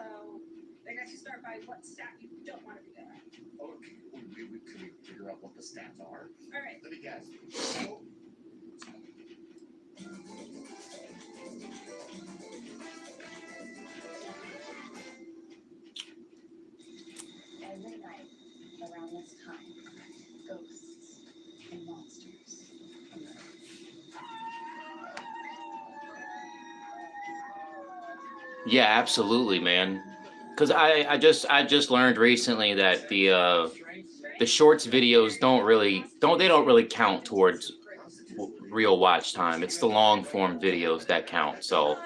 I guess you start by what stat you don't want to be good at. Okay, can we figure out what the stats are? Alright. Let me guess. So, Every night around this time, ghosts and monsters emerge. Yeah, absolutely, man. Because I just learned recently that the shorts videos don't really count towards real watch time. It's the long form videos that count. So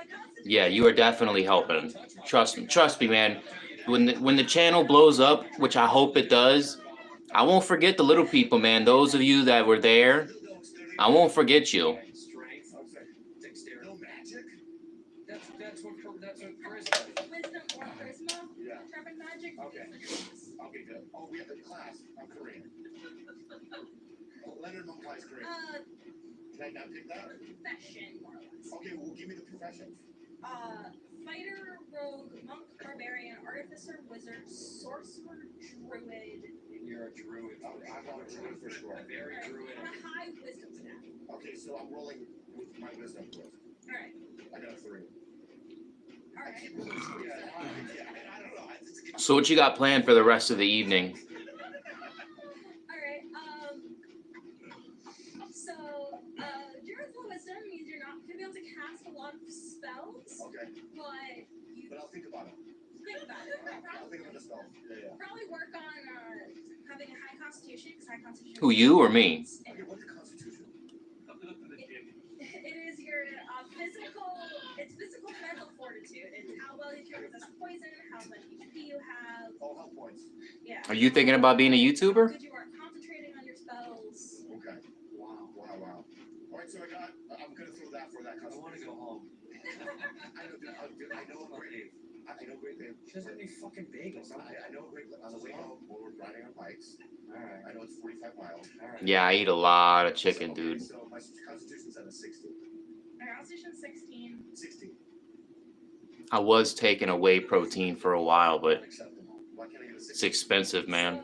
yeah, you are definitely helping. Trust me, man. When the channel blows up, which I hope it does, I won't forget the little people, man. Those of you that were there, I won't forget you. Strength, dexterity. no magic? That's what charisma is. Wisdom or charisma? Yeah. Sharpen magic? Okay. Okay, good. Oh, we have a class. I'm Korean. Leonard Monkar is Korean. Can I not pick that? Profession, more or less. Okay, well, give me the profession. Fighter, rogue, monk, barbarian, artificer, wizard, sorcerer, druid. You're a druid. I'm not a druid for sure. Very Alright, druid. and a high wisdom stat. Okay, so I'm rolling with my wisdom. Alright. I got a 3. Alright. Yeah, I don't know. So what you got planned for the rest of the evening? Alright, so, druid's low wisdom means you're not gonna be able to cast a lot of spells, Okay, but you but I'll think about it. think about it. I'll think about the spell. Yeah. Probably work on having a high constitution, because high constitution. Who, you or me? Okay, what's the Constitution? It is your physical mental fortitude. It's how well you can resist poison, how much HP you have. Oh, health points. Yeah. Are you thinking about being a YouTuber? Good you are concentrating on your spells. Okay. Wow. All right, so I'm gonna throw that for that I want to Constitution. go home. I know I'm great. I know great things. She doesn't have any fucking bagels. I know great on the way home when we're riding our bikes. Alright. I know it's 45 miles. Alright. Yeah, I eat a lot of chicken, So, dude. So my constitution's at a 60. My constitution's 16. 60. I was taking a whey protein for a while, but Unacceptable. Why can't I get a 60? it's expensive, man.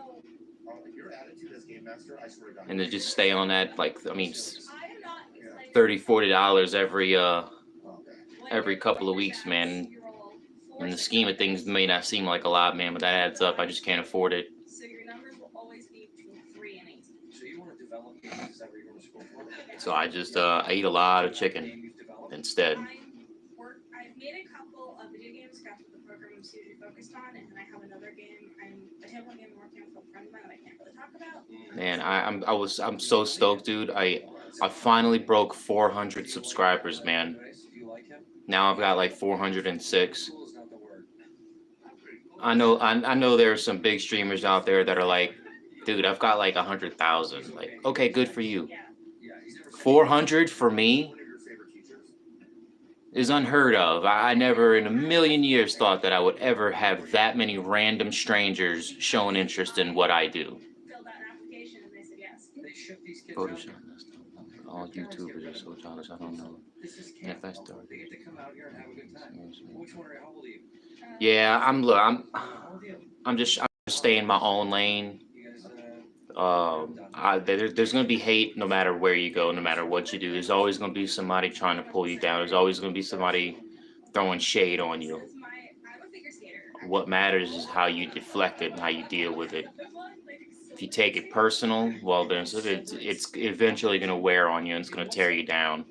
Your attitude as game master, I swear to God. And to just stay on that, like, I mean, I am not excited. $30-$40 Okay. every couple of weeks, man. In the scheme of things, may not seem like a lot, man, but that adds up. I just can't afford it. So your numbers will always be between 3 and 8. So you want to develop games? Is that what you're going to school for? So I just, I eat a lot of chicken Game you've developed? instead. I've made a couple of video games, that's what the program I'm super focused on, and then I have another game, a tabletop game I'm working on for a friend of mine that I can't really talk about. Man, I'm so stoked, dude. I finally broke 400 subscribers, man. Do you like him? Now I've got like 406. Cool is not the word. I know there's some big streamers out there that are like, dude, I've got like 100,000. Like, okay, good for you. Yeah. Yeah, he's never 400 for me One of your favorite teachers? is unheard of. I never in a million years thought that I would ever have that many random strangers showing interest in what I do. Filled out an application and they said yes. They ship these kids Photoshop. out. All YouTubers are so childish. I don't know. This is Yeah, camp. that's dark. They get to come out here and have a good time. Which one are you? How old are you? Yeah, How old are you? I'm just staying in my own lane. You guys, There's gonna be hate no matter where you go, no matter what you do. There's always gonna be somebody trying to pull you down. There's always gonna be somebody throwing shade on you. I'm a figure skater. What matters is how you deflect it and how you deal with it. If you take it personal, well, then it's eventually gonna wear on you and it's gonna tear you down.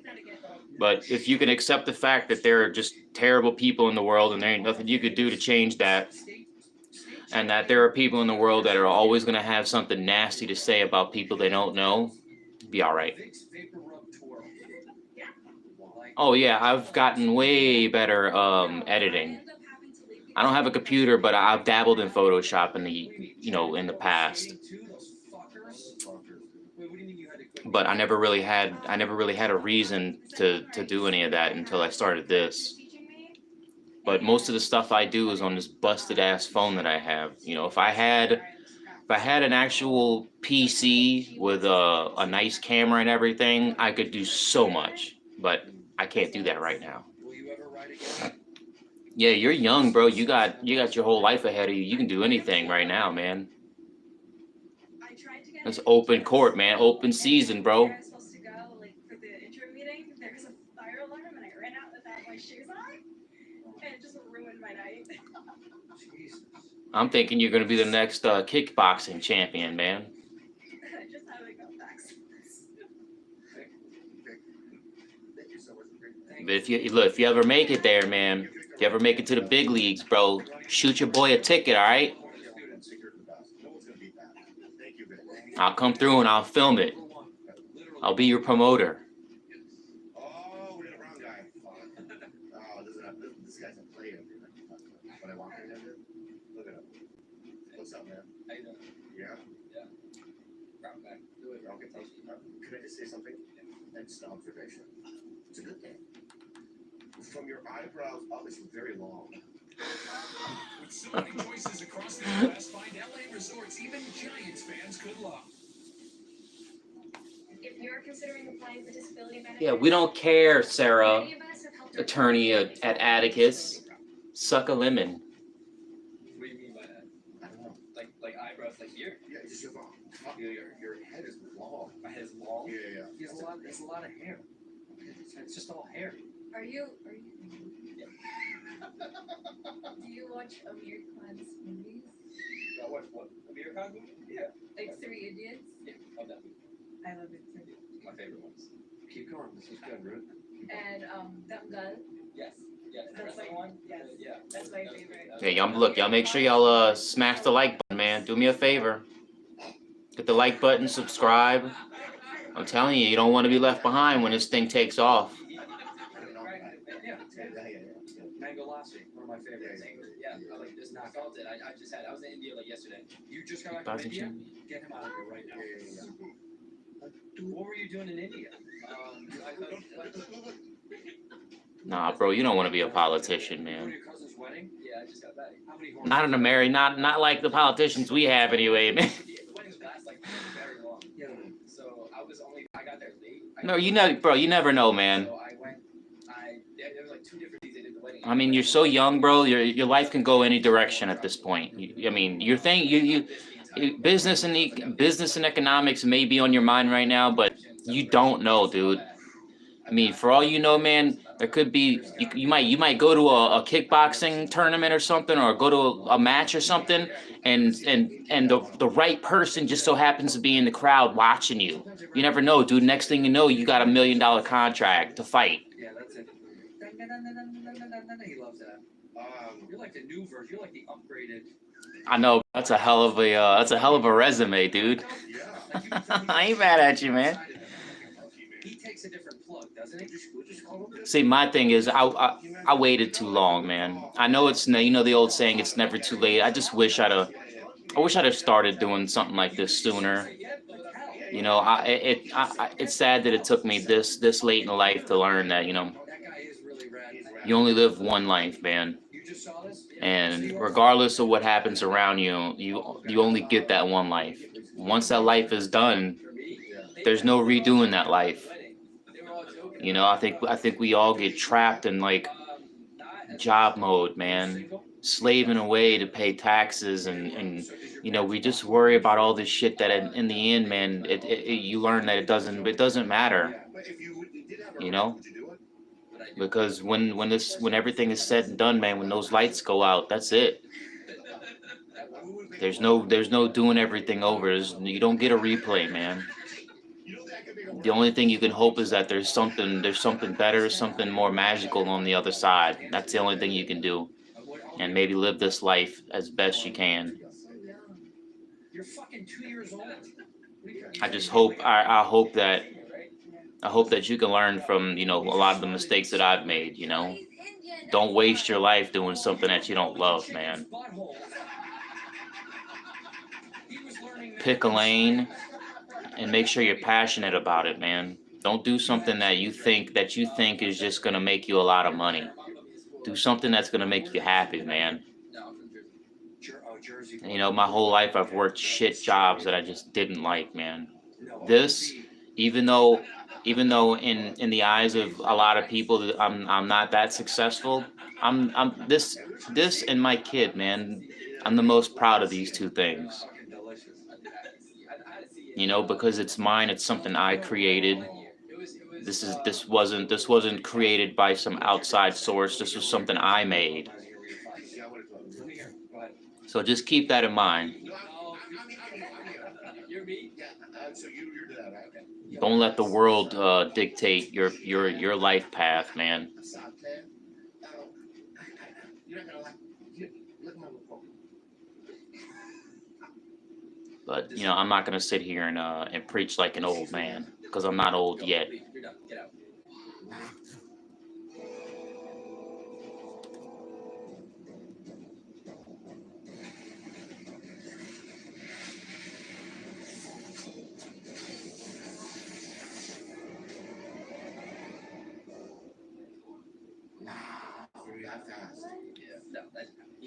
But if you can accept the fact that there are just terrible people in the world and there ain't nothing you could do to change that, and that there are people in the world that are always going to have something nasty to say about people they don't know, be all right. Oh yeah, I've gotten way better editing. I don't have a computer, but I've dabbled in Photoshop in the past. But I never really had a reason to do any of that until I started this. But most of the stuff I do is on this busted ass phone that I have. You know, if I had an actual PC with a nice camera and everything, I could do so much. But I can't do that right now. Yeah, you're young, bro. You got your whole life ahead of you. You can do anything right now, man. It's open court, man. Open season, bro. I was supposed to go for the intro meeting. There was a fire alarm and I ran out without my shoes on. And it just ruined my night. I'm thinking you're gonna be the next kickboxing champion, man. I just had to go back. Thank you so much. But if you ever make it there, man, if you ever make it to the big leagues, bro, shoot your boy a ticket, all right? I'll come through and I'll film it. I'll be your promoter. Oh, we got a brown guy. Oh, this guy's a player. When I walk in there, look at him. What's up, man? How you doing? Yeah? Yeah. Brown guy. Do it. Okay, thank you. Can I just say something? And just an observation. It's a good thing. From your eyebrows up, it's very long. With so many choices across the U.S., find LA resorts even Giants fans could love. If you're considering applying for disability benefits, Yeah, we don't care, Sarah, attorney at Atticus. Suck a lemon. What do you mean by that? I don't know. Like eyebrows, like here? Yeah, just your head is long. My head is long. Yeah. He has a lot of hair. It's just all hair. Are you do you watch Amir Khan's movies? What? Amir Khan movie? Yeah. Like Three Idiots? Yeah, love that movie. I love it too. My favorite ones. Keep going. This is good, Ruth. And Dangal. Yes. Yes. That's Wrestling my- one? yes. Yeah. That's my favorite. Yeah, y'all make sure y'all smash the like button, man. Do me a favor. Hit the like button, subscribe. I'm telling you, you don't want to be left behind when this thing takes off. Yeah. Mango lassi, one of my favorites. Yeah, I like this now. I felt it. I just had. I was in India like yesterday. You just got back from India? Get him out of here right now. What were you doing in India? Nah, bro, you don't want to be a politician, One of man. your cousin's wedding? Yeah, I just got back. How many horses? Not in America, not like the politicians we have anyway, man. The weddings last like very long. Yeah. So I got there late. No, you know, bro, you never know, man. So there was like 2 different days they did the wedding. I mean, you're so young, bro. Your life can go any direction at this point. I mean, your thing, business and economics may be on your mind right now, but you don't know, dude. I mean, for all you know, man, there could be you might go to a kickboxing tournament or something, or go to a match or something, and the right person just so happens to be in the crowd watching you. You never know, dude. Next thing you know, you got $1 million contract to fight. Yeah, that's it. He loves that. You're like the new version. You're like the upgraded. I know, that's a hell of a resume, dude. I ain't mad at you, man. He takes a different plug, doesn't he? See, my thing is, I waited too long, man. I know the old saying, it's never too late. I just wish I'd have started doing something like this sooner. You know, it's sad that it took me this late in life to learn that, you know, you only live one life, man. And regardless of what happens around you, you only get that one life. Once that life is done, there's no redoing that life. You know, I think we all get trapped in like job mode, man, slaving away to pay taxes, and you know, we just worry about all this shit that in the end, man, you learn that it doesn't matter. You know, because when everything is said and done, man, when those lights go out, that's it. There's no doing everything over. You don't get a replay, man. The only thing you can hope is that there's something better, something more magical on the other side. That's the only thing you can do, and maybe live this life as best you can. You're fucking 2 years old. I just hope I hope that you can learn from, you know, a lot of the mistakes that I've made. You know, don't waste your life doing something that you don't love, man. Pick a lane and make sure you're passionate about it, man. Don't do something that you think is just gonna make you a lot of money. Do something that's gonna make you happy, man. And, you know, my whole life I've worked shit jobs that I just didn't like, man. This, even though in the eyes of a lot of people I'm not that successful, I'm this and my kid, man, I'm the most proud of these 2 things. You know, because it's mine, it's something I created. This wasn't created by some outside source. This was something I made. So just keep that in mind. Don't let the world dictate your life path, man. But, you know, I'm not going to sit here and preach like an old man, because I'm not old yet. He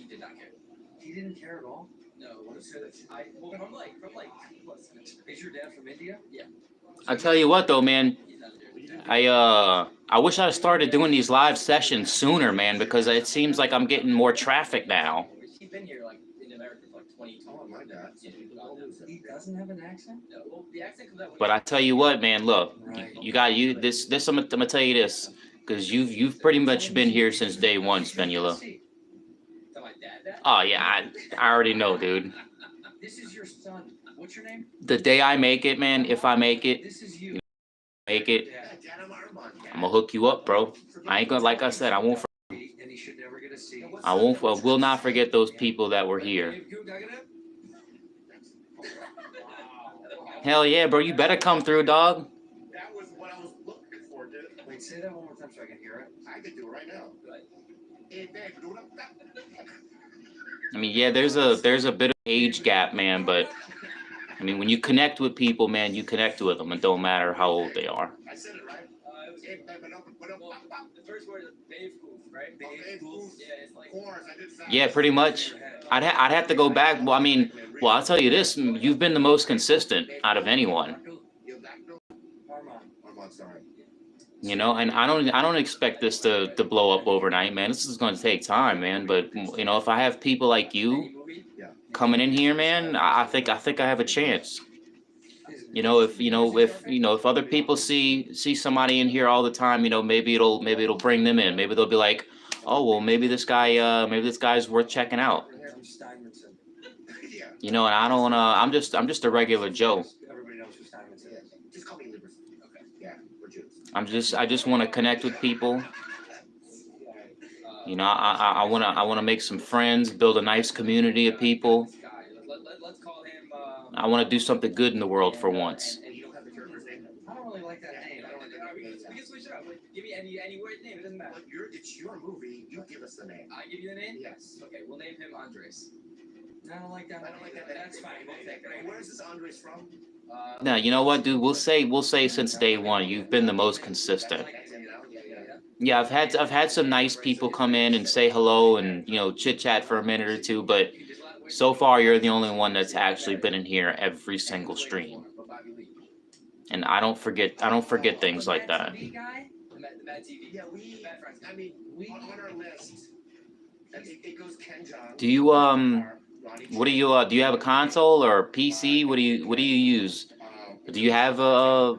did not care. He didn't care at all? No. Is your dad from India? Yeah. I tell you what, though, man, I wish I started doing these live sessions sooner, man, because it seems like I'm getting more traffic now. He's been here like in America for like 20 years. Oh my God. He doesn't have an accent? No. Well, the accent comes out. But I tell you what, man, look, this. I'm gonna tell you this, because you've pretty much been here since day one, Spenula. Oh yeah, I already know, dude. This is your son. What's your name? The day I make it, man, if I make it, This is you. make it, I'm gonna hook you up, bro. I ain't gonna, like I said, I won't. And he should never get a C. I will not forget those people that were here. Hell yeah, bro, you better come through, dog. That was what I was looking for, dude. Wait, say that one more time so I can hear it. I can do it right now. Hey, babe, do it. I mean, yeah, there's a bit of age gap, man, but I mean, when you connect with people, man, you connect with them. It don't matter how old they are. I said it right. Well, the first word is Beefkoof, right? Beefkoof. Yeah, it's like. Of course, I did say. Yeah, pretty much. I'd have to go back. Well, I mean, well, I'll tell you this: you've been the most consistent out of anyone. Armand, sorry. You know, and I don't expect this to blow up overnight, man. This is going to take time, man. But you know, if I have people like you coming in here, man, I think I have a chance. You know, if other people see somebody in here all the time, you know, maybe it'll bring them in. Maybe they'll be like, oh well, maybe this guy's worth checking out. You know, and I don't I'm just a regular Joe. Everybody knows who Steinmetz is. Just call me Libras. Okay. Yeah, we're Jews. I just want to connect with people. You know, I wanna make some friends, build a nice community of people. Let's call him. I want to do something good in the world for once. And you don't have the character's name? I don't really like that name. We can switch it up. Give me any weird name. It doesn't matter. But it's your movie. You give us the name. I give you the name. Yes. Okay, we'll name him Andres. I don't like that. That's fine. We'll take it. Where's this Andres from? Now, you know what, dude? We'll say since day one, you've been the most consistent. Yeah, I've had some nice people come in and say hello and, you know, chit chat for a minute or two, but so far you're the only one that's actually been in here every single stream. And I don't forget things like that. Yeah, on our list, it goes Ken John. Do you do you have a console or a PC? What do you use? Do you have a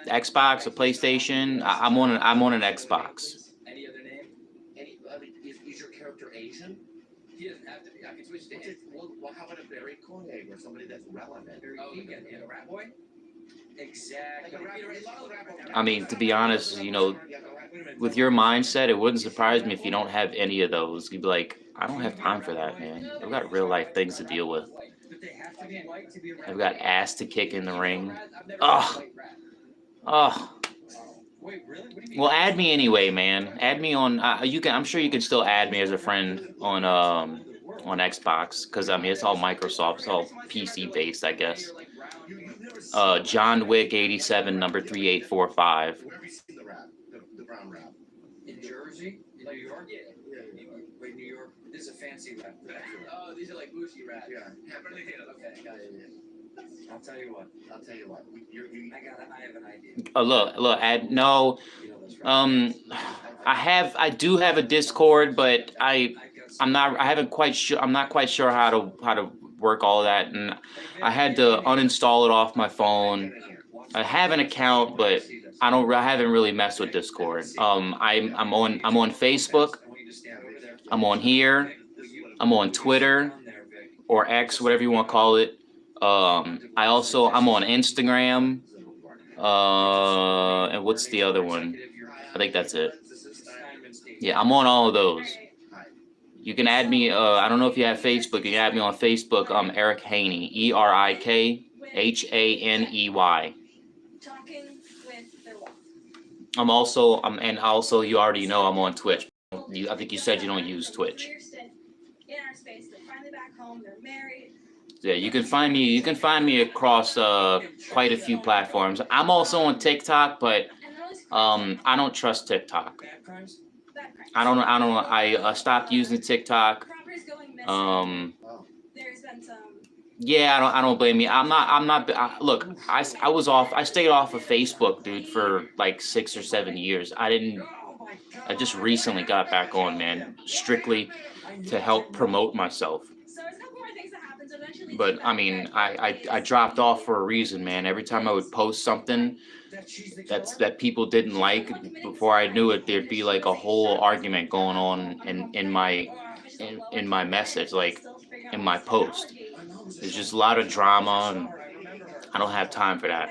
Xbox, a PlayStation? I'm on an Xbox. Any other name? Is your character Asian? He doesn't have to be. I can switch to him. Well, how about a Barry Koenig or somebody that's relevant? Oh, you get a rat boy? Exactly. I mean, to be honest, you know, with your mindset, it wouldn't surprise me if you don't have any of those. You'd be like, I don't have time for that, man. I've got real life things to deal with. I've got ass to kick in the ring. Oh. Well, add me anyway, man. Add me on. I'm sure you can still add me as a friend on Xbox, because I mean it's all Microsoft, it's all PC based, I guess. John Wick 87 number 3845. Where have you seen the brown rap? In Jersey? In New York? Yeah. Wait, New York? This is a fancy rap. Oh, these are like bougie rap. Yeah. Okay, got it. I'll tell you what. I have an idea. Look, I do have a Discord, but I'm not quite sure how to work all that, and I had to uninstall it off my phone. I have an account, but I haven't really messed with Discord. I'm on Facebook. I'm on here. I'm on Twitter or X, whatever you want to call it. I'm on Instagram. And what's the other one? I think that's it. Yeah, I'm on all of those. You can add me. I don't know if you have Facebook. You can add me on Facebook. Eric Haney, ErikHaney. Talking with their wife. I'm also you already know I'm on Twitch. I think you said you don't use Twitch. In our space, they're finally back home. They're married. Yeah, you can find me across quite a few platforms. I'm also on TikTok, but I don't trust TikTok. I stopped using TikTok. There's been some. Yeah, I don't blame you. Look, I stayed off of Facebook, dude, for like 6 or 7 years. I just recently got back on, man, strictly to help promote myself. But I mean, I dropped off for a reason, man. Every time I would post something that people didn't like, before I knew it, there'd be like a whole argument going on in my message, like in my post. There's just a lot of drama, and I don't have time for that.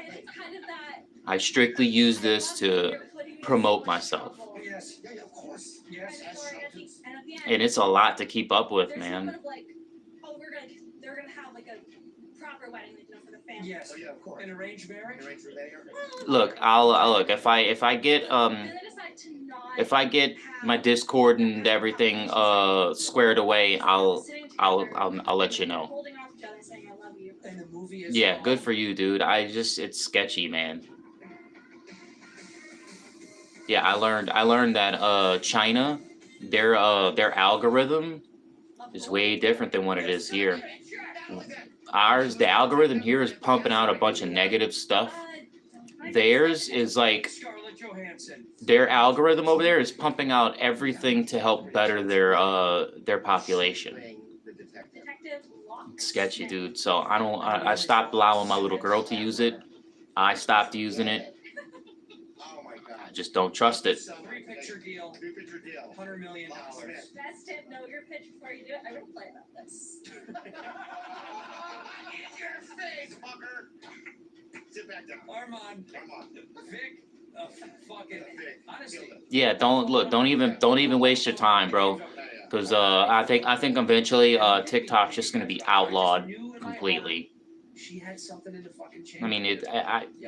I strictly use this to promote myself. And it's a lot to keep up with, man. They're gonna have like a proper wedding, for the family. Yes, of course. An arranged marriage. Look, I'll if I get my Discord and everything squared away, I'll let you know. Yeah, good for you, dude. It's sketchy, man. Yeah, I learned that China, their algorithm is way different than what it is here. Ours, the algorithm here is pumping out a bunch of negative stuff. Theirs is like Scarlett Johansson. their algorithm over there is pumping out everything to help better their population. Detective Locke. It's sketchy, dude. So I stopped allowing my little girl to use it. I stopped using it. Oh my I god. just don't trust it. Three-picture deal, Three-picture deal. $100 million. Best tip, know your pitch before you do it. I would play about this. In your face, fucker. Sit back down. Armand, Come on. Vic, fucking, honestly. Yeah, don't even waste your time, bro. Because I think eventually TikTok's just gonna be outlawed completely. She had something in the fucking chain. I mean,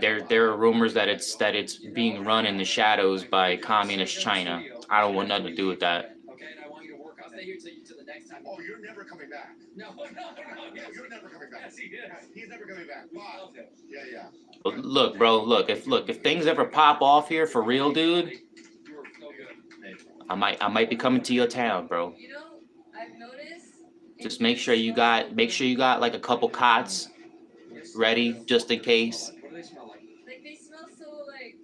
there are rumors that it's being run in the shadows by communist China. I don't want nothing to do with that. Okay, and I want you to work on that. Stay here till the next time. Oh, you're never coming back. No. Yes, you're never coming back. Yes, he is. He's never coming back. We Wow. love him. Yeah. But look, bro, if things ever pop off here for real, dude, You were so good. I might be coming to your town, bro. You know, I've noticed. Just make sure you got like a couple cots ready just in case. What do they smell like? Like they smell so like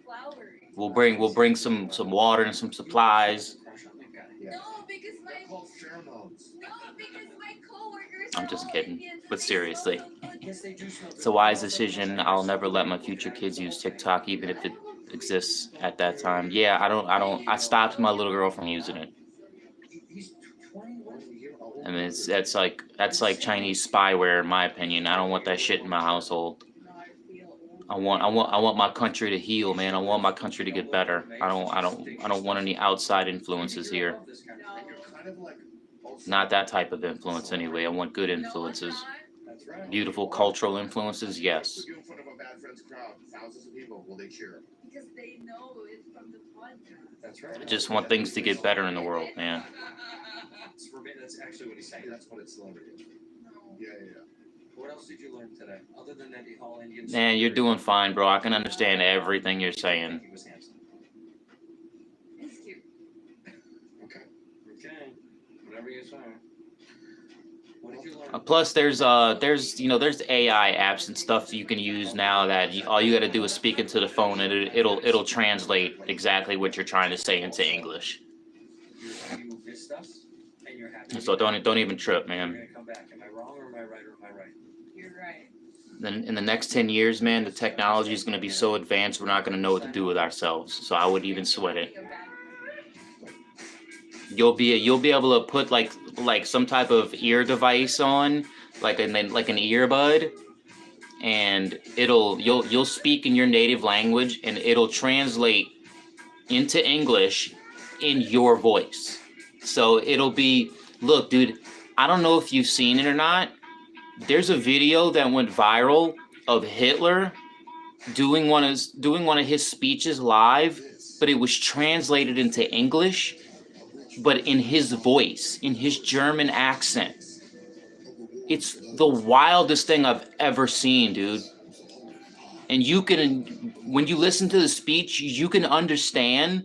flowery. We'll bring some water and some supplies. Yeah. No, because They're my called pheromones. coworkers. I'm are just all kidding, Indians, but they seriously. smell so good. Yes, they do smell good. It's a wise decision. I'll never let my future kids use TikTok, even if it exists at that time. Yeah, I stopped my little girl from using it. He's 21. I mean, that's like Chinese spyware, in my opinion. I don't want that shit in my household. I want my country to heal, man. I want my country to get better. I don't want any outside influences here. And you're kind of like also Not that type of influence, anyway. I want good influences. That's right. Beautiful cultural influences, yes. put you in front of a bad friend's crowd. Thousands of people. Will they cheer? Because they know it's from the podcast. That's right. I just want things to get better in the world, man. That's actually what he's saying. That's what it's celebrity. No. Yeah. What else did you learn today, other than that all Indians? Man, you're doing fine, bro. I can understand everything you're saying. He was handsome. It's cute. Okay. Okay. Whatever you say. What did you learn? Plus, there's AI apps and stuff you can use now that all you got to do is speak into the phone and it'll translate exactly what you're trying to say into English. You missed us, and you're happy. So don't even trip, You're man. gonna come back. Am I wrong or am I right or am I right? You're right. Then in the next 10 years, man, the technology is going to be so advanced we're not going to know what to do with ourselves. So I wouldn't even sweat it. You'll be able to put like some type of ear device on, like an earbud, and you'll speak in your native language and it'll translate into English in your voice. So it'll be, look, dude, I don't know if you've seen it or not. There's a video that went viral of Hitler doing one of his speeches live, but it was translated into English, but in his voice, in his German accent. It's the wildest thing I've ever seen, dude. And when you listen to the speech, you can understand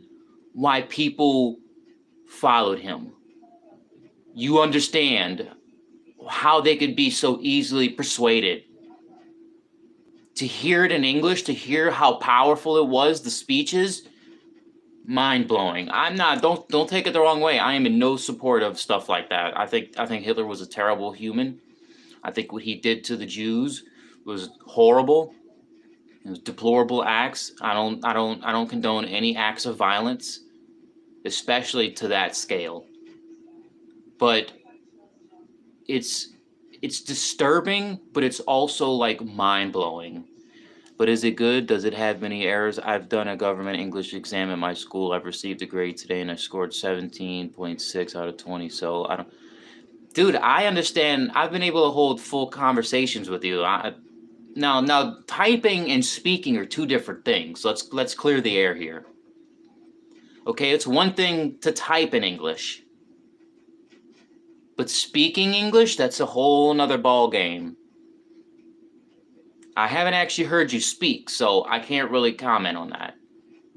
why people followed him. You understand how they could be so easily persuaded. To hear it in English, to hear how powerful it was, the speeches, mind-blowing. I'm not, don't take it the wrong way. I am in no support of stuff like that. I think Hitler was a terrible human. I think what he did to the Jews was horrible. It was deplorable acts. I don't condone any acts of violence, especially to that scale. But it's disturbing, but it's also like mind-blowing. But is it good? Does it have many errors? I've done a government English exam at my school. I've received a grade today and I scored 17.6 out of 20. So dude, I understand. I've been able to hold full conversations with you. Now typing and speaking are two different things. Let's clear the air here. Okay, it's one thing to type in English. But speaking English, that's a whole nother ball game. I haven't actually heard you speak, so I can't really comment on that.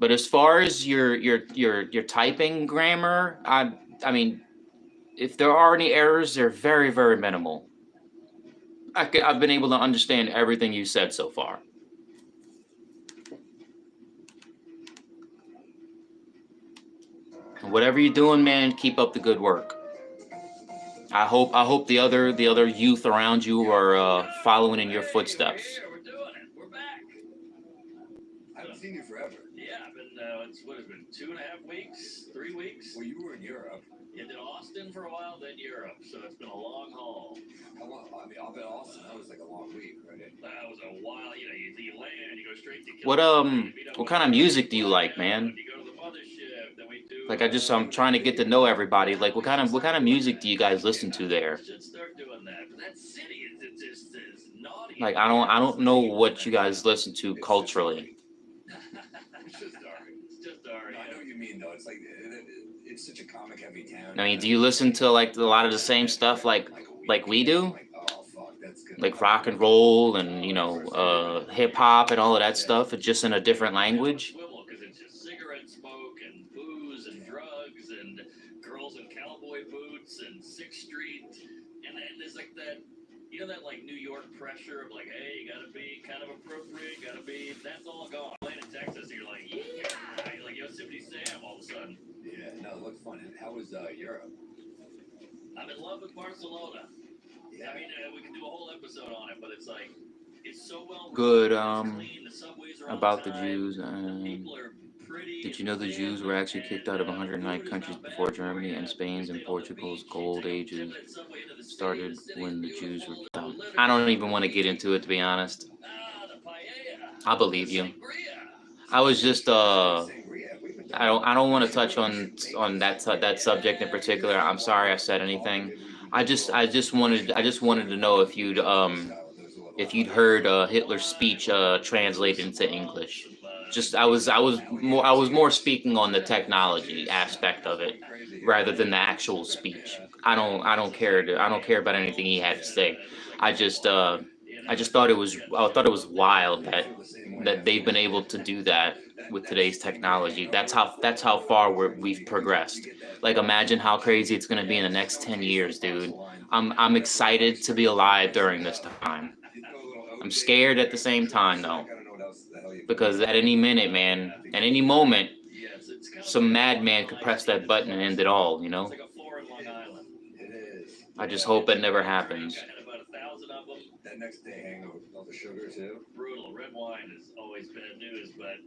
But as far as your typing grammar, I mean, if there are any errors, they're very, very minimal. I've been able to understand everything you said so far. Whatever you're doing, man, keep up the good work. I hope the other youth around you are following in your footsteps. We're here. We're doing it. We're back. I haven't seen you forever. Yeah, I've been. What has it been 2.5 weeks, 3 weeks? Well, you were in Europe. You did Austin for a while, then Europe. So it's been a long haul. How long? I mean, I'll bet Austin. That was like a long week, right? That was a while. You know, you land, you go straight to. What kind of music do you like, man? You go to the mothership, then we do. Like I'm trying to get to know everybody. Like what kind of music do you guys listen to there? Should start doing that. But that city is just is naughty. Like I don't know what you guys listen to culturally. It's just dark. It's just dark. No, I know what you mean, though. It's like it's such a comic-heavy town. I mean, do you listen to like a lot of the same stuff like we do? Like, oh fuck, that's good. Like rock and roll and hip hop and all of that stuff, it's just in a different language. Because it's just cigarette smoke and booze and drugs and girls in cowboy boots and 6th Street. And then there's like that, that like New York pressure of like, hey, you gotta be kind of appropriate, that's all gone. Playing in Texas, you're like, yeah, you're like Yosemite Sam all of a sudden. Yeah, no, it looked fun. And how was Europe? I'm in love with Barcelona. Yeah. I mean, we could do a whole episode on it, but it's like, it's so well Good, clean, the subways are on about the time, Jews. people are pretty. Did you know the Jews were actually kicked out of 109 countries before Germany and Spain's and Portugal's gold ages started when the Jews were down? I don't even want to get into it, to be honest. I believe you. I was just I don't want to touch on that subject in particular. I'm sorry I said anything. I just wanted to know if you'd heard Hitler's speech translated into English. Just I was more speaking on the technology aspect of it rather than the actual speech. I don't care about anything he had to say. I just thought it was wild that they've been able to do that with today's technology. That's how far we've progressed. Like imagine how crazy it's gonna be in the next 10 years, dude. I'm excited to be alive during this time. I'm scared at the same time though, because at any minute, man, at any moment, some madman could press that button and end it all. I just hope it never happens. That next day hangover with all the sugar too. Brutal. Red wine has always bad news, but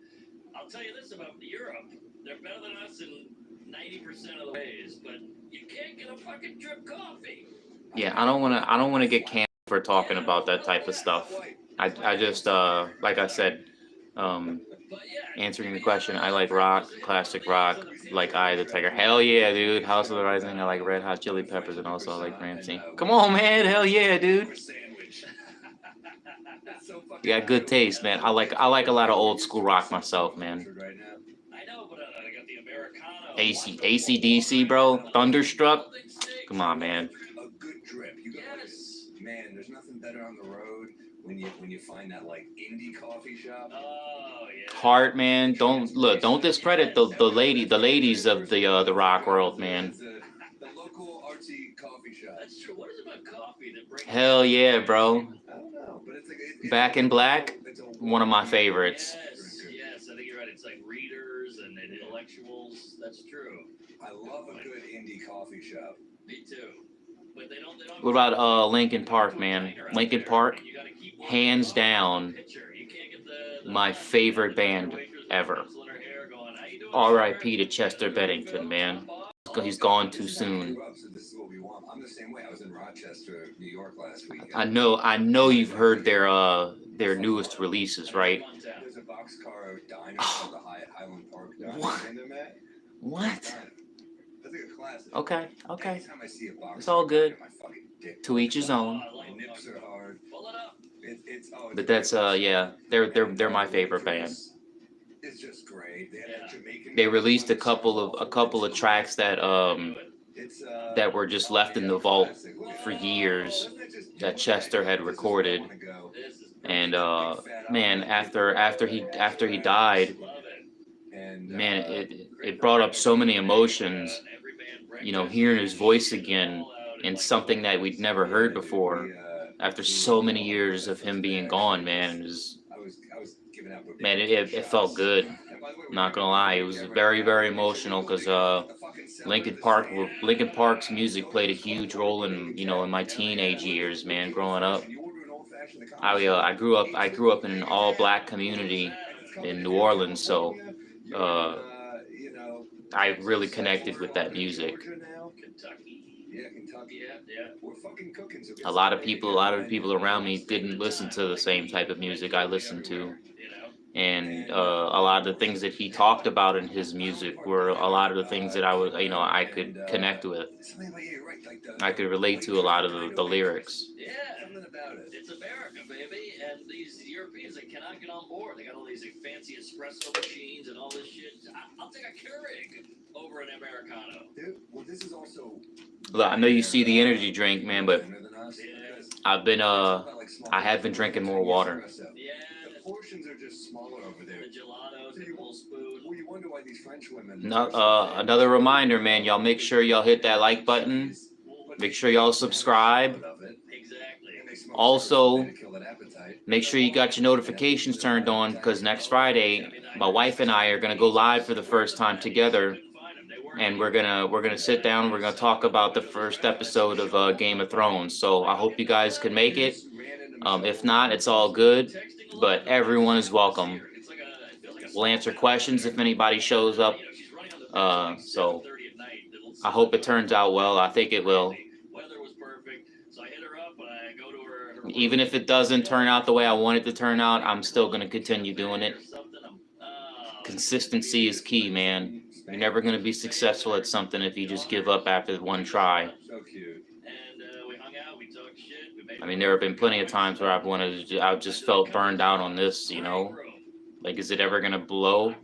I'll tell you this about Europe. They're better than us in 90% of the ways, but you can't get a fucking drip coffee. Yeah, I don't want to get canceled for talking about that type of stuff. I just like I said, answering the question, I like rock, classic rock, like Eye of the Tiger. Hell yeah, dude. House of the Rising, I like Red Hot Chili Peppers, and also I like Ramsey. Come on, man. Hell yeah, dude. You got good taste, man. I like a lot of old school rock myself, man. I know, but I got the Americano. AC/DC, bro. Thunderstruck. Come on, man. A good drip. You go, man, there's nothing better on the road when you find that like indie coffee shop. Oh yeah. Heart, man. Don't discredit the ladies of the rock world, man. The local artsy coffee shop. That's true. What is it about coffee that brings? Hell yeah, bro. I don't know, but it's like Back in Black, one of my favorites. Yes, I think you're right. It's like readers and intellectuals. That's true. I love a good indie coffee shop. Me too. But they don't. What about Linkin Park, man? Linkin Park, hands down, my favorite band ever. R.I.P. to Chester Bennington, man. He's gone too soon. This is what we want. I'm the same way. I was in Rochester, New York last week. I know you've heard their newest releases, right? There's a boxcar diner called the Highland Park Diner. What? Been there, Matt? What? That's like a classic. Okay. Anytime I see a boxcar, It's all good. my fucking dick. To each his own. My nips are hard. But that's yeah, they're my favorite band. It's just great. They had a Jamaican. They released a couple of tracks that that were just left in the vault for years that Chester had recorded, and man, after he died, man, it brought up so many emotions. You know, hearing his voice again in something that we'd never heard before after so many years of him being gone, man. It felt good. Not gonna lie, it was very, very emotional because Linkin Park's music played a huge role in in my teenage years, man. Growing up, I grew up in an all black community in New Orleans, so uh, I really connected with that music. A lot of the people around me didn't listen to the same type of music I listened to. And a lot of the things that he talked about in his music were a lot of the things that I could connect with. I could relate to a lot of the lyrics. Yeah, it's America, baby, and these Europeans, they cannot get on board. They got all these fancy espresso machines and all this shit. I'll take a Keurig over an Americano. Dude, well, this is also. Look, I know you see the energy drink, man, but I have been drinking more water. Yeah. Portions are just smaller over there. The gelatos, the full spoon. Well, you wonder why these French women. Another reminder, man. Y'all make sure y'all hit that like button. Make sure y'all subscribe. Exactly. Also, make sure you got your notifications turned on because next Friday, my wife and I are gonna go live for the first time together, and we're gonna sit down. We're gonna talk about the first episode of Game of Thrones. So I hope you guys can make it. If not, it's all good. But everyone is welcome. We'll answer questions if anybody shows up. So I hope it turns out well. I think it will. Even if it doesn't turn out the way I want it to turn out, I'm still going to continue doing it. Consistency is key, man. You're never going to be successful at something if you just give up after one try. I mean, there have been plenty of times where I've just felt burned out on this, Like, is it ever gonna blow?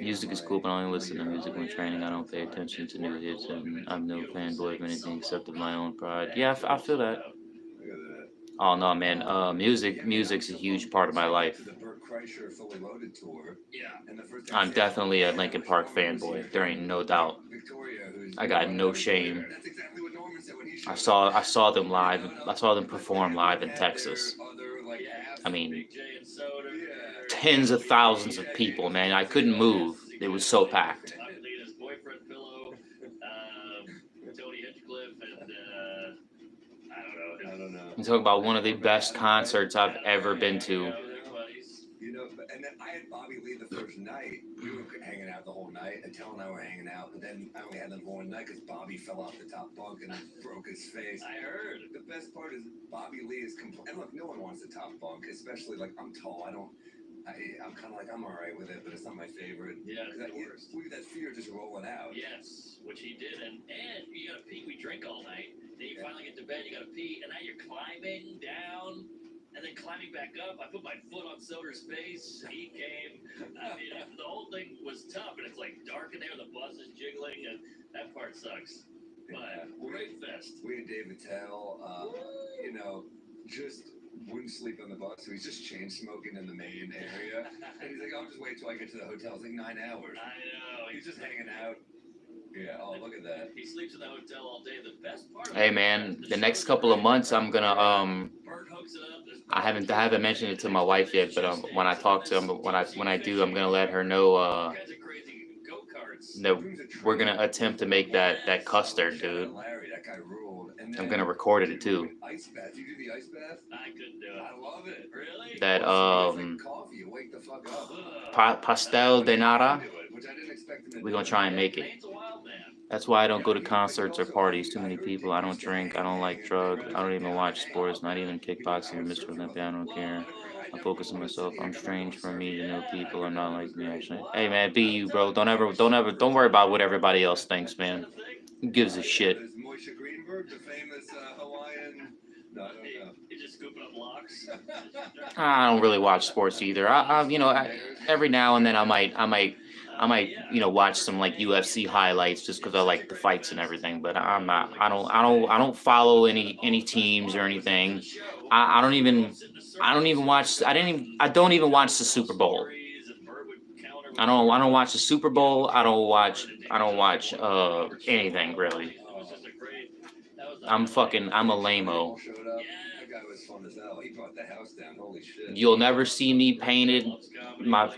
Music is cool, but I only listen to music when training. I don't pay attention to new hits, and I'm no fanboy of anything except of my own pride. Yeah, I feel that. Oh no, man. Music's a huge part of my life. I'm definitely a Linkin Park fanboy. There ain't no doubt. I got no shame. I saw them live. I saw them perform live in Texas. I mean, tens of thousands of people, man. I couldn't move. It was so packed. You talk about one of the best concerts I've ever been to. And then I had Bobby Lee the first night. We were hanging out the whole night. Attell and I were hanging out, but then I only had them for one night because Bobby fell off the top bunk and broke his face. I heard. The best part is Bobby Lee is and look, no one wants the top bunk, especially like I'm tall. I'm kind of like I'm all right with it, but it's not my favorite. Yeah, that fear just rolling out. Yes, which he did, and you gotta pee. We drink all night. Then you finally get to bed. You gotta pee, and now you're climbing down. And then climbing back up, I put my foot on Soder's face. He came. I mean, the whole thing was tough, and it's like dark in there. The bus is jiggling, and that part sucks. But great fest. We had David Tell, just wouldn't sleep on the bus, so he's just chain smoking in the main area. And he's like, I'll just wait till I get to the hotel. It's like 9 hours. I know. He's just hanging out. Yeah, oh, look at that. He sleeps in the hotel all day. The best part. Hey, man, the next couple of months, I'm gonna I haven't mentioned it to my wife yet, but when I talk to him, when I do, I'm gonna let her know that we're gonna attempt to make that custard, dude. I'm gonna record it too. Ice bath. You do the ice bath? I couldn't do it. I love it. Really? That coffee. You wake the fuck up. pastel de nata. Which I didn't expect him to We're gonna try and make it. That's why I don't go to concerts or parties. Too many people. I don't drink. I don't like drugs. I don't even watch sports. Not even kickboxing or Mr. Olympia. I don't care. I focus on myself. I'm strange for me to know people are not like me. Actually, hey man, be you, bro. Don't worry about what everybody else thinks, man. Who gives a shit? Is Moishe Greenberg, the famous Hawaiian? No, I don't know. You're just scooping up locks. I don't really watch sports either. Every now and then I might watch some like UFC highlights just because I like the fights and everything. But I don't follow any teams or anything. I don't even watch the Super Bowl. I don't watch the Super Bowl. I don't watch anything really. I'm a lame-o. That guy was fun as hell. He brought the house down. Holy shit. You'll never see me painted.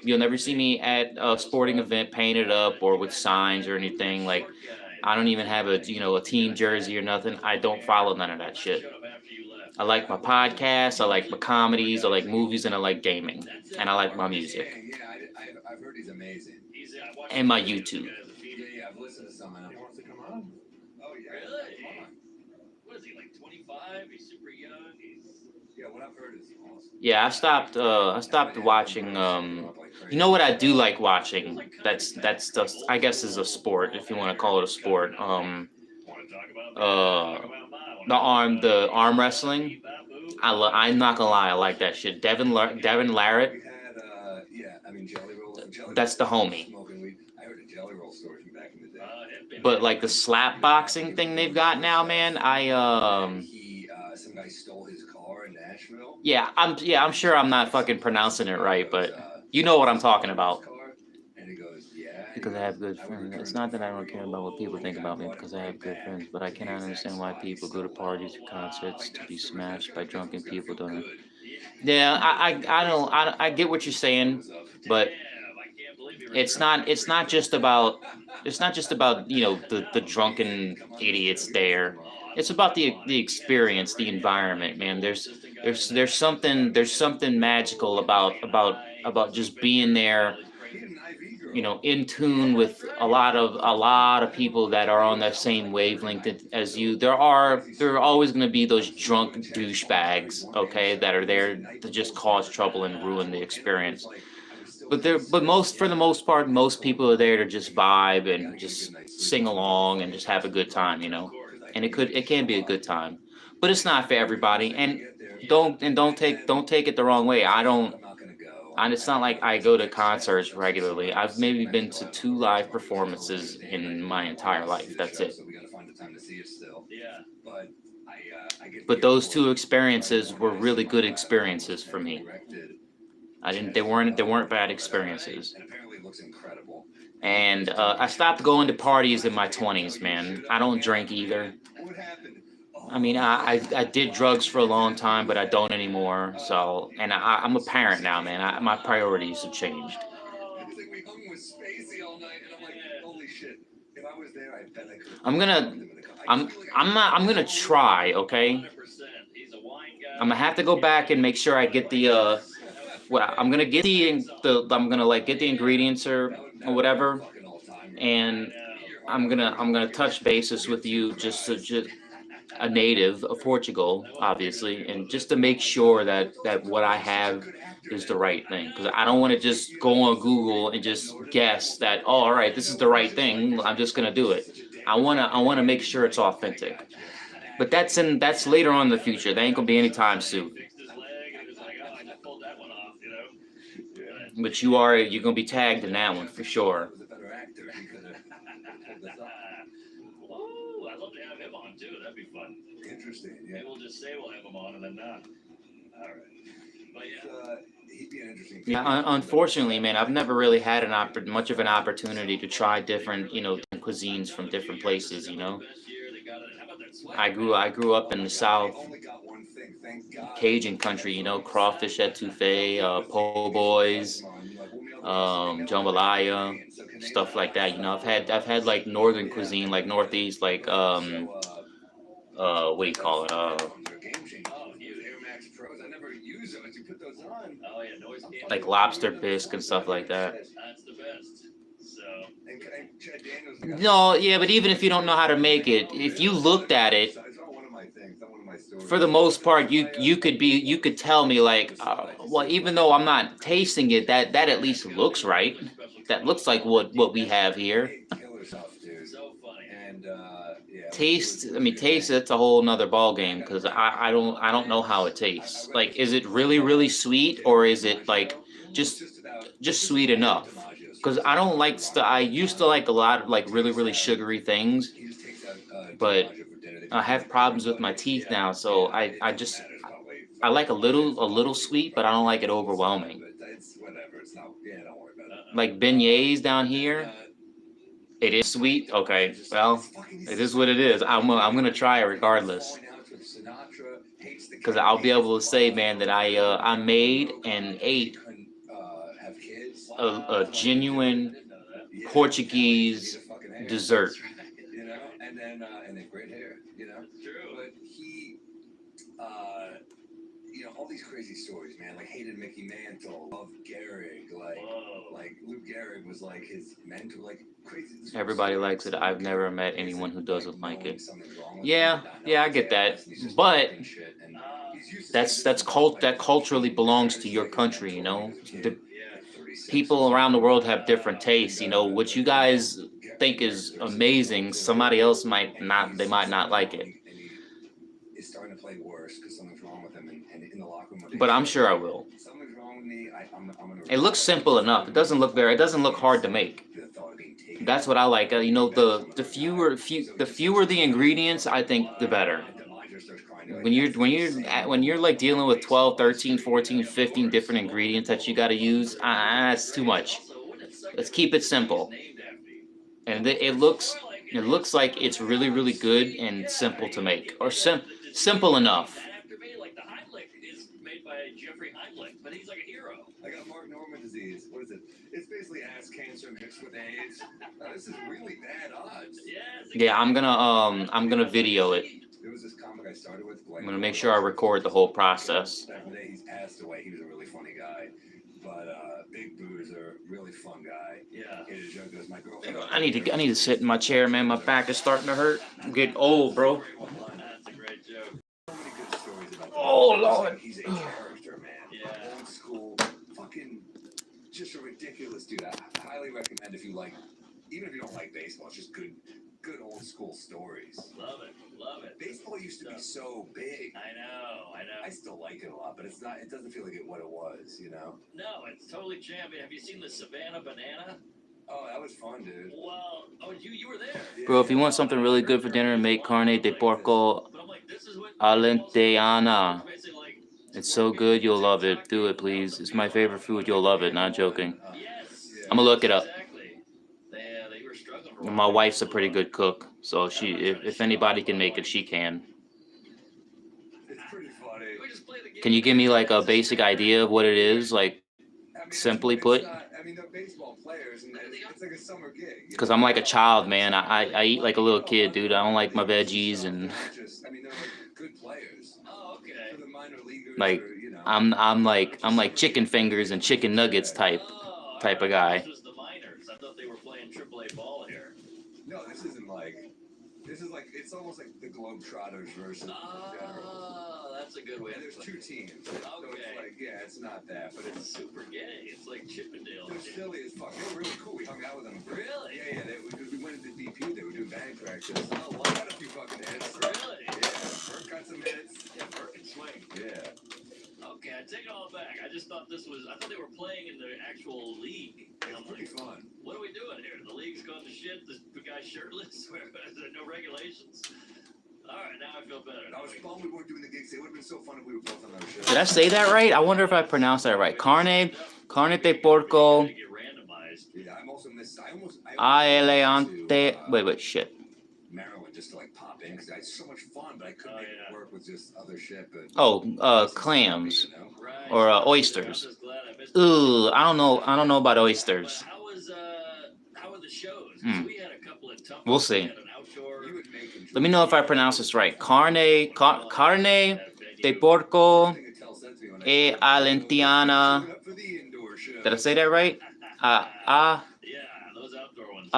You'll never see me at a sporting event painted up or with signs or anything. Like, I don't even have a team jersey or nothing. I don't follow none of that shit. I like my podcasts. I like my comedies. I like movies, and I like gaming, and I like my music. Yeah, I've heard he's amazing. And my YouTube. Yeah, I've listened to some of them. He wants to come on. Oh yeah. Really? What is he, like 25? He's super young. Yeah, what I've heard is awesome. Yeah, I stopped watching. You know what I do like watching? That's just, I guess, is a sport, if you want to call it a sport. The arm wrestling. I'm not gonna lie, I like that shit. Devin Larrett. We had, Jelly Roll. That's the homie. Smoking weed. I heard a Jelly Roll story from back in the day. But like the slap boxing thing they've got now, man. Some guy stole his car in Nashville. I'm sure I'm not fucking pronouncing it right, but you know what I'm talking about. And he goes, yeah. Because I have good friends. It's not that I don't care about what people think about me, because I have good friends, but I cannot understand why people go to parties or concerts to be smashed by drunken people doing it. Yeah, I get what you're saying, but it's not just about the drunken idiots there. It's about the experience, the environment, man. There's something magical about just being there, in tune with a lot of people that are on that same wavelength as you. There are always going to be those drunk douchebags, okay, that are there to just cause trouble and ruin the experience. But for the most part, most people are there to just vibe and just sing along and just have a good time, And it can be a good time, but it's not for everybody. And don't take it the wrong way. It's not like I go to concerts regularly. I've maybe been to 2 live performances in my entire life. That's it. But those 2 experiences were really good experiences for me. They weren't bad experiences. And I stopped going to parties in my 20s, man. I don't drink either. I mean, I did drugs for a long time, but I don't anymore. So, and I'm a parent now, man. My priorities have changed. I'm gonna try, okay? I'm gonna have to go back and make sure I get the I'm gonna get the ingredients or whatever, and I'm gonna touch bases with you, just a native of Portugal, obviously, and just to make sure that what I have is the right thing, because I don't want to just go on Google and just guess that, oh, all right, this is the right thing, I'm just gonna do it. I wanna make sure it's authentic, but that's later on in the future. That ain't gonna be anytime soon. But you're gonna be tagged in that one for sure. Oh, I'd love to have him on too. That'd be fun. Interesting. Yeah. Maybe we'll just say we'll have him on and then not. All right. But yeah. He'd be an interesting. Yeah, unfortunately, man, I've never really had much of an opportunity to try different, cuisines from different places. I grew up in the South, Cajun country, crawfish etouffee, po' boys, jambalaya, stuff like that. I've had like northern cuisine, like northeast, like what do you call it? Like lobster bisque and stuff like that. That's the best. So. No, yeah, but even if you don't know how to make it, if you looked at it, for the most part, you could tell me like, well, even though I'm not tasting it, that at least looks right. That looks like what we have here. Taste, it's a whole nother ball game, because I don't know how it tastes. Like, is it really, really sweet, or is it like just sweet enough? Because I don't like I used to like a lot of like really, really sugary things, but I have problems with my teeth now, so I like a little sweet, but I don't like it overwhelming. like beignets down here. It is sweet. Okay, well, it is what it is. I'm gonna try it regardless, because I'll be able to say, man, that I made and ate a genuine Portuguese dessert. You know, and then and they have great hair. You know, true. But he, you know, all these crazy stories, man. Like hated Mickey Mantle, loved Gehrig, like Lou Gehrig was like his mentor, like crazy. Everybody likes it. I've never met anyone who doesn't like it. Yeah, I get that, but that culturally belongs to your country, you know. The people around the world have different tastes, you know. What you guys think is amazing, somebody else might not. They might not like it. Is starting to play worse because something's wrong with him, and in the locker room. But I'm sure I will. Something's wrong with me. I'm gonna. It looks simple enough. It doesn't look hard to make. That's what I like. You know, the fewer the ingredients, I think the better. When you're like dealing with 12, 13, 14, 15 different ingredients that you got to use, that's too much. Let's keep it simple. And it looks like it's really, really good and simple to make, or simple enough. But he's like a hero. I got Mark Norman disease. What is it? It's basically ass cancer mixed with AIDS. This is really bad odds. Yeah, I'm gonna video it. There was this comic I started with. I'm gonna make sure I record the whole process. Back in the day, he's passed away. He was a really funny guy, but Big Boozer, really fun guy. Yeah. He had a joke. Goes, my girlfriend. I need to sit in my chair, man. My back is starting to hurt. I'm getting old, bro. That's a great joke. So many good stories about. Oh Lord. He's a character, man. Yeah. Old school, fucking, just a ridiculous dude. I highly recommend if you like, even if you don't like baseball, it's just good old school stories. Love it. Baseball used to be so big. I know. I still like it a lot, but it's not. It doesn't feel like what it was, you know. No, it's totally champion. Have you seen the Savannah Banana? Oh, that was fun, dude. Well, you were there. Bro, if you want something really good for dinner, make carne de porco alenteana. It's so good, you'll love it. Do it, please. It's my favorite food. You'll love it. Not joking. I'm gonna look it up. My wife's a pretty good cook, so if anybody can make it, she can. It's pretty funny. Can you give me like a basic idea of what it is, like simply put? I mean, they're baseball players, and it's like a summer gig. Because I'm like a child, man. I eat like a little kid, dude. I don't like my veggies and. I mean, they're like good players. Oh, okay. For the minor leaguers, like or, you know. I'm like chicken fingers and chicken nuggets type of guy. This was the minors. I thought they were playing AAA ball here. No, this is like it's almost like the Globetrotters versus the Generals. Oh, that's a good way. And there's two teams. So Okay. it's like, yeah, it's not that, but it's Super gay. It's like Chippendale. they're silly as fuck. They were really cool. We hung out with them. Really? Yeah. We went to DP. They were doing batting practice. Oh, wow. Got a few fucking hits. Really? Yeah. Burke got some hits. Yeah, Burke can swing. Yeah. Okay, I take it all back. I thought they were playing in the actual league. It's pretty fun. What are we doing here? The league's gone to shit. The guy's shirtless. There no regulations. All right, now I feel better. I was bummed we weren't doing the gigs. It would have been so fun if we were both on those shows. Did I say that right? I wonder if I pronounced that right. Carne de porco Get randomized. Yeah, I almost aeleante. Wait, shit. Maryland just to like pop in because I had so much fun, but I couldn't make it work with just other shit. But Clams you know? Right. or I'm oysters. just glad I missed Ooh, I don't know about oysters. How were the shows? Hmm. We had a couple of tough. We'll see. We had an outdoor. You would make them Let me know if I pronounce this right. Carne de porco e alentiana. Did I say that right? Yeah, those outdoor ones.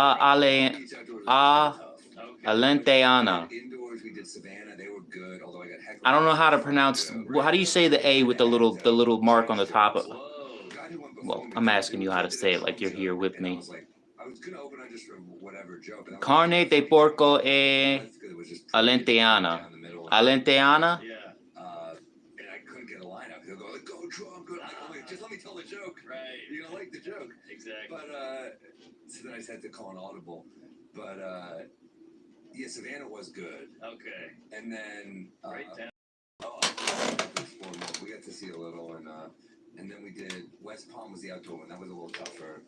Alenteana. Indoors, we did Savannah. They were good, although I got heckled. I don't know how to pronounce. Well, how do you say the A with the little mark on the top of? Well, I'm asking you how to say it like you're here with me. I was gonna open on just whatever joke. Carne de porco e alenteana. Alenteana? Yeah. And I couldn't get a line out. He'll go, go drunk. Just let me tell the joke. Right. You're gonna like the joke. Exactly. But so then I just had to call an audible. But yeah, Savannah was good. Okay. And then Right down. we got to see a little, and then we did West Palm was the outdoor one. That was a little tougher.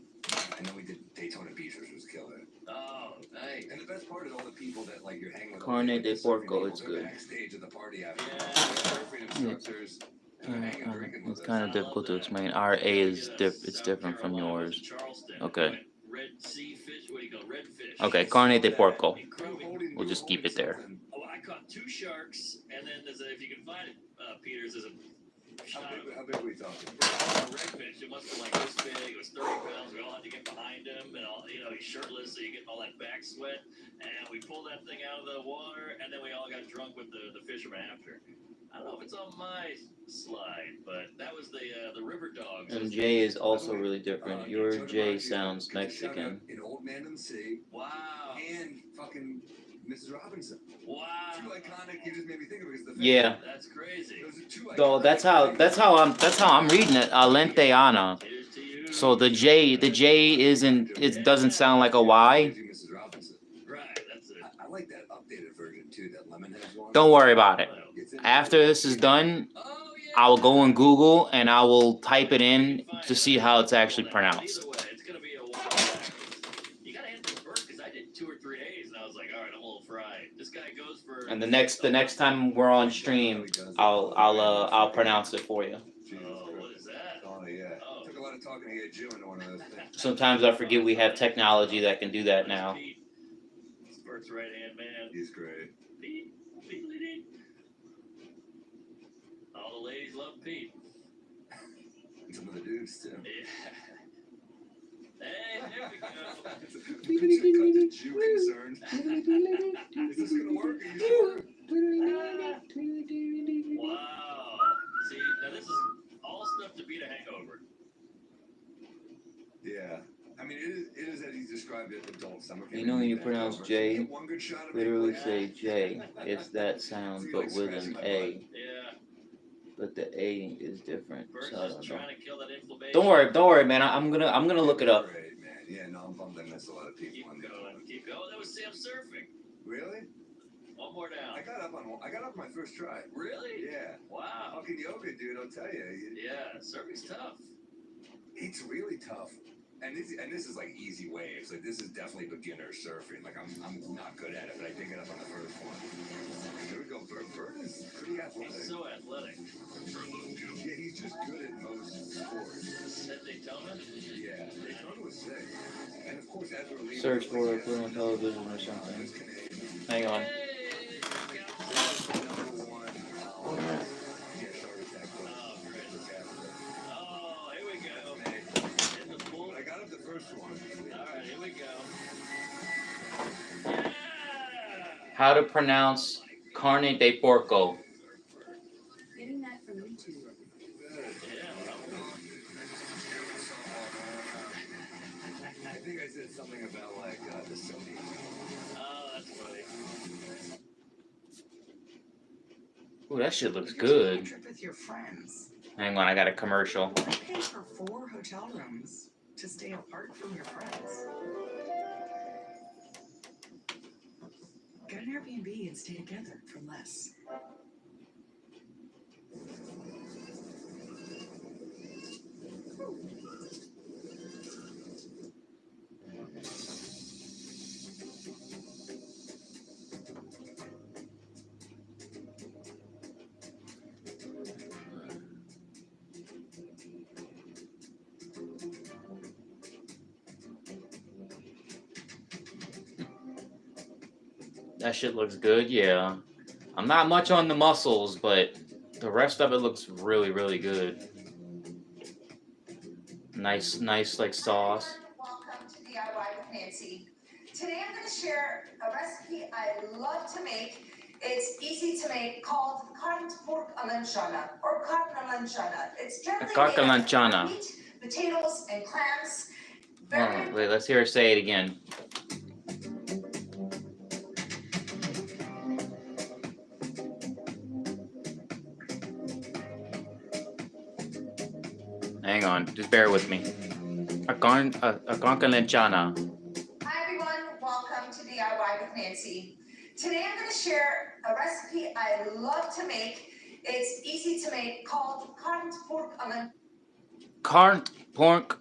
And then we did Daytona Beach, which was killer. Oh, nice. And the best part is all the people that like you're hanging with. Carne like, de surfing porco, people, it's they're good. backstage at the party after. Yeah. Surfing instructors. And they're hanging, drinking with It's us. kind of difficult to explain. Our A is it's different from yours. Okay. Red sea fish. What do you call redfish? Okay, carne de porco. Incredible. We'll just keep it there. Oh, I caught 2 sharks, and then there's a, if you can find it, Peters, there's a shot of How big are we talking? redfish. It must have like this big. It was 30 pounds. We all had to get behind him, and all, he's shirtless, so you get all that back sweat. And we pulled that thing out of the water, and then we all got drunk with the fisherman after. I don't know if it's on my slide, but that was the river dogs. And J is also really different. Your J sounds Mexican. An Old Man in the Sea. Wow. And fucking Mrs. Robinson. Wow. 2 iconic. You just made me think of it because the Yeah. That's crazy. Those are 2 Though iconic. that's how I'm reading it. Lenteana. Here's to you. So the J isn't, it doesn't sound like a Y. Mrs. Robinson. Right. That's it. I like that updated version too. That Lemonheads one. Don't worry about it. It's in- After this is done, Oh, yeah. I will go on Google and I will type it in to see how it's actually pronounced. Either way, it's gonna be a while back. You gotta hit this bird because I did 2 or 3 days and I was like, all right, I'm a little fried. This guy goes for. And the next time we're on stream, I'll pronounce it for you. Jesus Oh, what Christ. is that? Oh yeah. Oh. Took a lot of talking to get you into one of those things. Sometimes I forget we have technology that can do that now. Pete. This bird's right hand man. He's great. Pete. Pete. Pete. All the ladies love Pete. And some of the dudes too. Yeah. Hey, there we go. Cut the Jew concerned. Is this gonna work? Are you sure? Wow. See, now this is all stuff to beat a hangover. Yeah. I mean, it is as he described it, adult summer camp. You know when you pronounce J, Get one good shot of literally it. say J. It's that sound, but with an A. Yeah. But the A is different. Bird's So I just don't know. trying to kill that inflammation. Don't worry, man. I'm gonna look it up. Great, man. Yeah, no, I'm bummed I missed a lot of people Keep on that going. one. Keep going. That was Sam surfing. Really? One more down. I got up my first try. Really? Yeah. Wow. Fucking yoga, dude. I'll tell you. Yeah, surfing's tough. It's really tough. And this is like easy waves. Like this is definitely beginner surfing. Like I'm not good at it, but I did get up on the first one. There we go. Bird is pretty athletic. He's so athletic. Yeah, he's just good at most sports. At Daytona? Yeah, Daytona was sick. And of course, as we're leaving, Search for like, it, put it on television or something. it's Canadian. Hang on. Hey! Number 1. Yeah, heart attack. Oh, great. Oh, here we go. Hey, In the pool. I got up the first one. All right, here we go. Yeah! How to pronounce carne de porco? Getting that from YouTube. Yeah, I think I said something about like the Sony. oh, that's funny. Ooh, that shit looks good. Trip with your friends. Hang on, I got a commercial. Why pay for 4 hotel rooms to stay apart from your friends? Get an Airbnb and stay together for less. That shit looks good, yeah. I'm not much on the mussels, but the rest of it looks really, really good. Nice like sauce. Welcome to DIY with Nancy. Today I'm going to share a recipe I love to make. It's easy to make, called carne pork a lanchana or carne a lanchana. It's generally Carne made of lanchana. meat, potatoes, and clams. Oh, wait, let's hear her say it again. Hang on, just bear with me. A carne lanchana. Hi everyone, welcome to DIY with Nancy. Today I'm going to share a recipe I love to make. It's easy to make, called carne pork a lanchana. Carne pork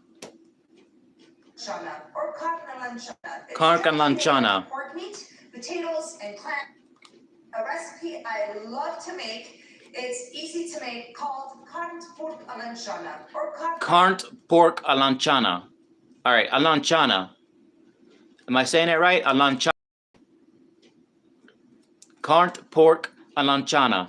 or carne lanchana. Carne lanchana. Pork meat, potatoes, and clam. A recipe I love to make. It's easy to make, called carne pork lanchana or Carne pork lanchana. All right, lanchana. Am I saying it right? Lanchana. Carne pork lanchana.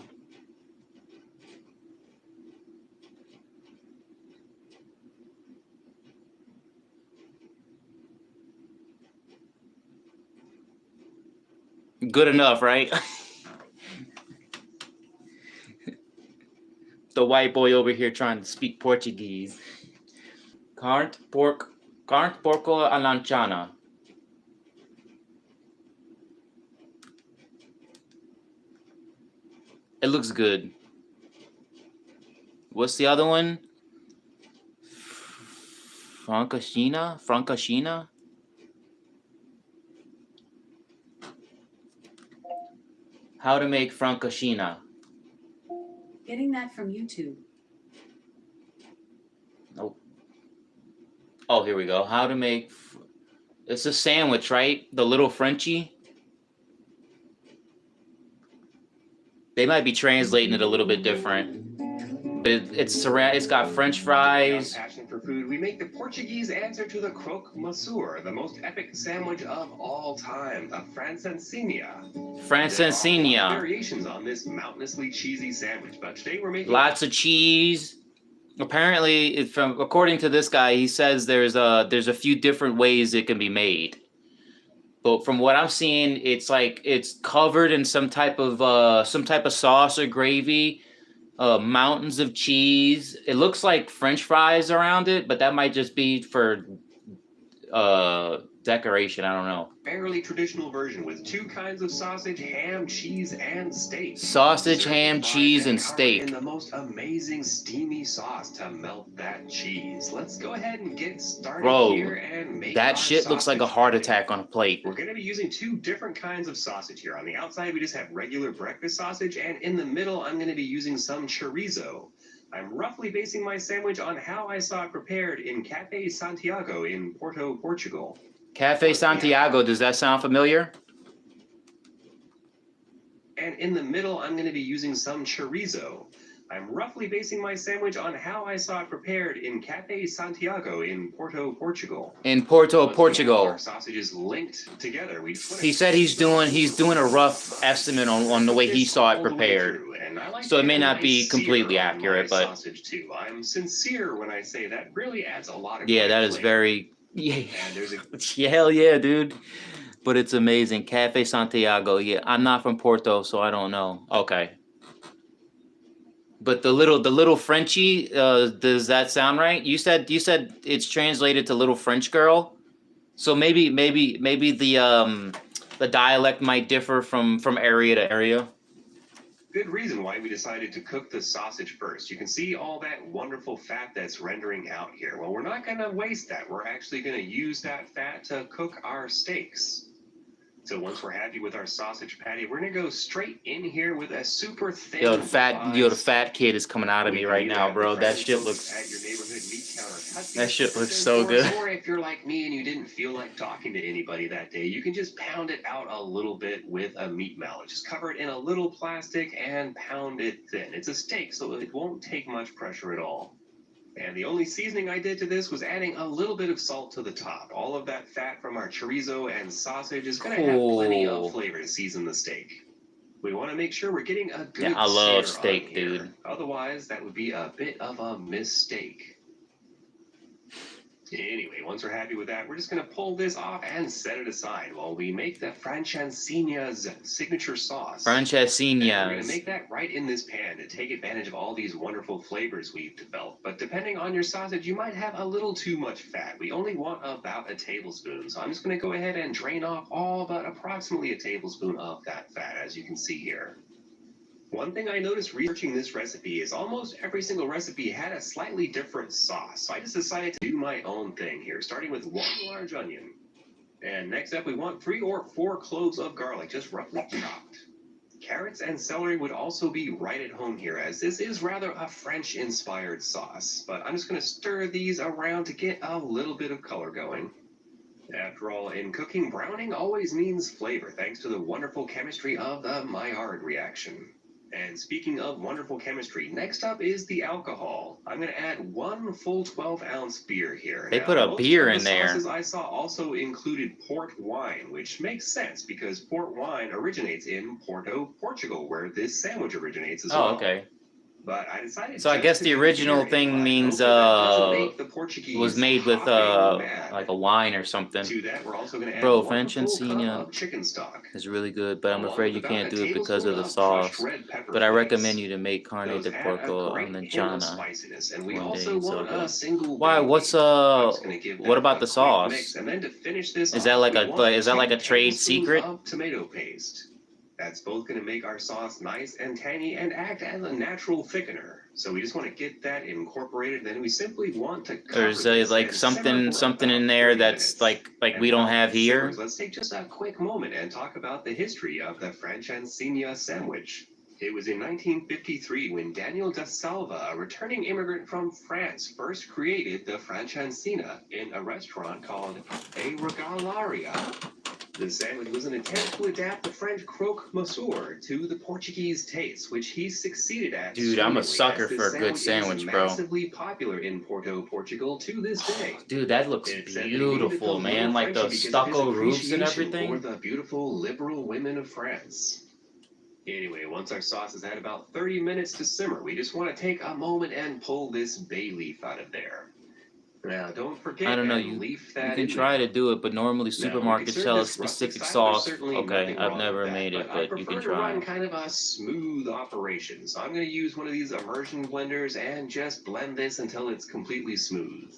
Good enough, right? The white boy over here trying to speak Portuguese. Carne porco lanchana. It looks good. What's the other one? Francashina? How to make francashina. Getting that from YouTube. Nope. Oh, here we go. How to make... It's a sandwich, right? The little Frenchie. They might be translating it a little bit different. But it's got French fries. Passion for food, we make the Portuguese answer to the croque monsieur, the most epic sandwich of all time, the francesinha. Francesinha. Variations on this mountainously cheesy sandwich, but today we're making lots of cheese. Apparently, according to this guy, he says there's a few different ways it can be made. But from what I'm seeing, it's covered in some type of sauce or gravy, mountains of cheese. It looks like French fries around it, but that might just be for decoration. I don't know. fairly traditional version with 2 kinds of sausage, ham, cheese, and steak. Sausage, ham, cheese, and steak. And the most amazing steamy sauce to melt that cheese. Let's go ahead and get started here and make that shit looks like a heart attack on a plate. We're going to be using 2 different kinds of sausage here. On the outside, we just have regular breakfast sausage, and in the middle, I'm going to be using some chorizo. I'm roughly basing my sandwich on how I saw it prepared in Café Santiago in Porto, Portugal. Café Santiago, does that sound familiar? And in the middle, I'm going to be using some chorizo. I'm roughly basing my sandwich on how I saw it prepared in Café Santiago in Porto, Portugal. In Porto, Portugal. Our sausages linked together. He said he's doing a rough estimate on the way he saw it prepared. So it may not be completely accurate, but sausage too. I'm sincere when I say that really adds a lot of that is very hell yeah, dude. But it's amazing. Café Santiago. Yeah, I'm not from Porto, so I don't know. Okay. But the little Frenchie, does that sound right? You said it's translated to little French girl. So maybe the dialect might differ from area to area. Good reason why we decided to cook the sausage first. You can see all that wonderful fat that's rendering out here. Well, we're not going to waste that. We're actually going to use that fat to cook our steaks. So once we're happy with our sausage patty, we're going to go straight in here with a super thin the fat kid is coming out of me right now, bro. That shit looks at your neighborhood meat counter. That shit looks so good. Or if you're like me and you didn't feel like talking to anybody that day, you can just pound it out a little bit with a meat mallet. Just cover it in a little plastic and pound it thin. It's a steak, so it won't take much pressure at all. And the only seasoning I did to this was adding a little bit of salt to the top. All of that fat from our chorizo and sausage is going to have plenty of flavor to season the steak. We want to make sure we're getting a good I love sear steak, on here. dude. Otherwise, that would be a bit of a mistake. Anyway, once we're happy with that, we're just going to pull this off and set it aside while we make the Francesinha's signature sauce. We're going to make that right in this pan to take advantage of all these wonderful flavors we've developed. But depending on your sausage, you might have a little too much fat. We only want about a tablespoon. So I'm just going to go ahead and drain off all but approximately a tablespoon of that fat, as you can see here. One thing I noticed researching this recipe is almost every single recipe had a slightly different sauce. So I just decided to do my own thing here, starting with 1 large onion. And next up, we want 3 or 4 cloves of garlic, just roughly chopped. Carrots and celery would also be right at home here, as this is rather a French-inspired sauce. But I'm just going to stir these around to get a little bit of color going. After all, in cooking, browning always means flavor, thanks to the wonderful chemistry of the Maillard reaction. And speaking of wonderful chemistry, next up is the alcohol. I'm going to add 1 full 12-ounce beer here. They now, put a most beer of in the there. sauces I saw also included port wine, which makes sense because port wine originates in Porto, Portugal, where this sandwich originates as well. Oh, okay. But I decided So I guess the original thing means was made with like a wine or something. To that, we're also going to add Bro, 1 full cup Francesinha of chicken stock. is really good, but I'm Along afraid with you about can't a do it because of the tablespoon of crushed sauce. red pepper But I flakes. recommend you to make carne Those de add porco a great hint of allenchana spiciness, and we one also day. It's so want a good. single Why? bay What's leaf. I'm just gonna give what that about a the quick sauce? mix, and then to finish this Is that off, like we a want is that like a 10 trade tablespoons secret? of tomato paste. That's both going to make our sauce nice and tangy and act as a natural thickener. So we just want to get that incorporated. Then we simply want to Or cover is there this like and simmer for something about in there 30 that's minutes. like And we don't while have it here? simmers, let's take just a quick moment and talk about the history of the Francesinha sandwich. It was in 1953 when Daniel da Salva, a returning immigrant from France, first created the Francesinha in a restaurant called A Regalaria. The sandwich was an attempt to adapt the French croque monsieur to the Portuguese taste, which he succeeded at. Dude, I'm a swimmingly, sucker as this for a good sandwich is sandwich, bro. massively popular in Porto, Portugal to this day. Dude, that looks It's said that he named it the beautiful, man. Little Like the Frenchie because of his stucco roofs and appreciation for everything. the beautiful liberal women of France. Anyway, once our sauce has had about 30 minutes to simmer, we just want to take a moment and pull this bay leaf out of there. Now, don't forget I don't know, and leaf you that can in try there. to do it, but normally Now, we supermarkets can serve sell a this rustic specific style. There's sauce. certainly Okay, nothing I've wrong never with that, made it, but I but you prefer can to try. run kind of a smooth operation. So I'm going to use one of these immersion blenders and just blend this until it's completely smooth.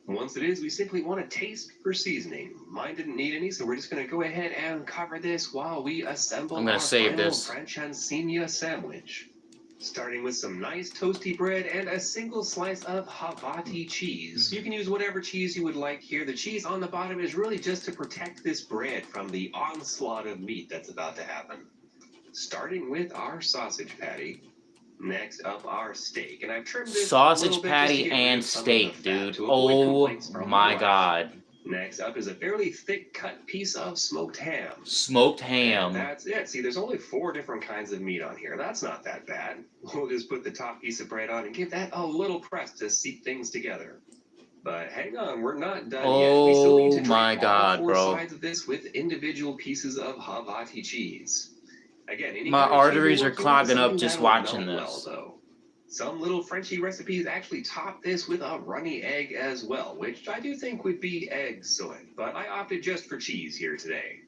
Once it is, we simply want to taste for seasoning. Mine didn't need any, so we're just going to go ahead and cover this while we assemble I'm gonna our save final this. Francesinha sandwich. Starting with some nice toasty bread and a single slice of Havarti cheese. You can use whatever cheese you would like here. The cheese on the bottom is really just to protect this bread from the onslaught of meat that's about to happen. Starting with our sausage patty. Next up, our steak. And I've trimmed this Sausage a little bit patty just to get rid and of some of steak, the fat dude. to avoid Oh complaints from my the wife. god. Next up is a fairly thick cut piece of smoked ham. Smoked And ham. that's it. See, there's only 4 different kinds of meat on here. That's not that bad. We'll just put the top piece of bread on and give that a little press to seep things together. But hang on, we're not done yet. We still need to Oh drape my all god, 4 bro. sides of this with individual pieces of Havarti cheese. Again, any My kind of cheese will arteries are work. You want clogging up something just that'll watching melt well, this. though. Some little Frenchy recipes actually top this with a runny egg as well, which I do think would be egg soy, but I opted just for cheese here today.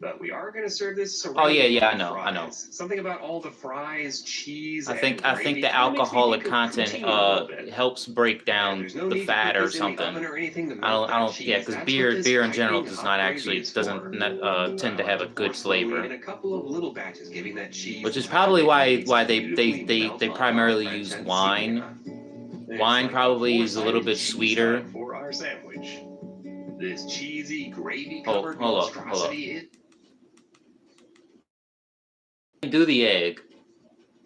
But we are going to serve this surrounded Oh yeah, by I know. fries. Something about all the fries, cheese, I think and the gravy kinda makes me alcoholic think of content poutine a little bit. helps break And down there's no the need to fat put or this in the oven something. or anything to I melt that don't yeah, cheese. because That's what this beer in general piping does hot not gravy actually is doesn't for. tend to have a Of good course, slowly flavor. in a couple of little batches, giving that cheese Which the is time probably it why needs to beautifully melt they onto primarily our use Francesinha. wine. It's Wine like a probably is a little 4-sided bit cheese sweeter. side for our sandwich. This cheesy, Hold gravy-covered hold up. monstrosity Do the egg.